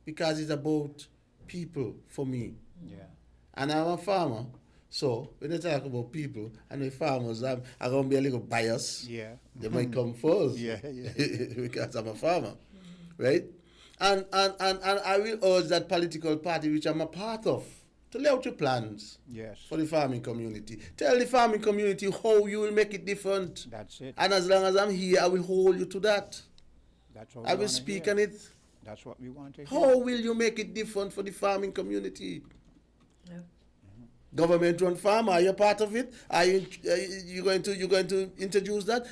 because it's about people for me. Yeah. And I'm a farmer, so when they talk about people and the farmers, I'm going to be a little biased. Yeah. They might come first. Yeah. Because I'm a farmer, right? And I will urge that political party, which I'm a part of, to lay out your plans for the farming community. Tell the farming community how you will make it different. That's it. And as long as I'm here, I will hold you to that. That's what I will speak on it. That's what we want to hear. How will you make it different for the farming community? Government-run farm, are you part of it? Are you going to introduce that?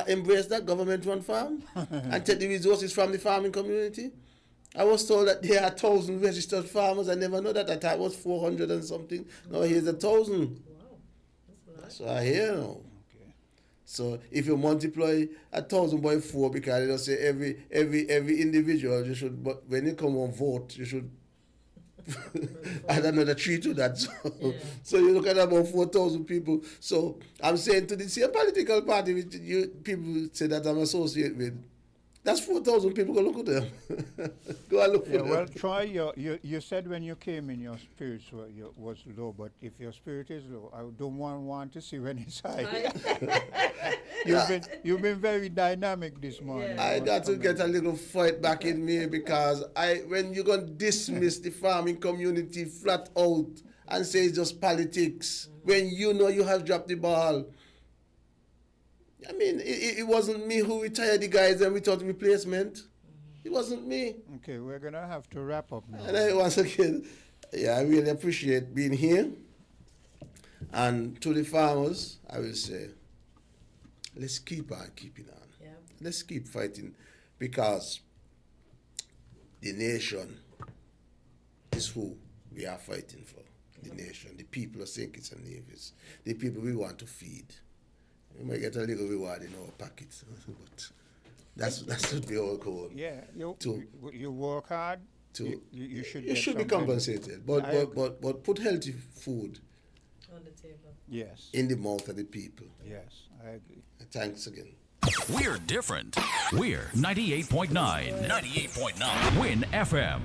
Embrace that government-run farm and take the resources from the farming community? I was told that there are 1,000 registered farmers. I never know that. I thought it was 400 and something. No, here's 1,000. Wow, that's a lot. So I hear now. Okay. So if you multiply 1,000 by 4, because they don't say every individual, you should. But when you come on vote, you should. Add another 3 to that. So you look at about 4,000 people. So I'm saying to the same political party which people say that I'm associated with, that's 4,000 people. Go look at them. Go and look for them. Well, Troy, you said when you came in your spirits was low, but if your spirit is low, I don't want to see when it's high. You've been very dynamic this morning. I got to get a little fight back in me, because when you're going to dismiss the farming community flat out and say it's just politics, when you know you have dropped the ball. I mean, it wasn't me who retired the guys and without replacement. It wasn't me. Okay, we're going to have to wrap up now. And once again, I really appreciate being here. And to the farmers, I will say, let's keep on keeping on. Yeah. Let's keep fighting, because the nation is who we are fighting for. The nation, the people of St. Kitts and Nevis, the people we want to feed. We might get a little reward in our pockets, but that's what we all call. Yeah, you work hard. You should. You should be compensated, but put healthy food on the table. Yes. In the mouth of the people. Yes, I agree. Thanks again. We're different. We're 98.9. 98.9. Win FM.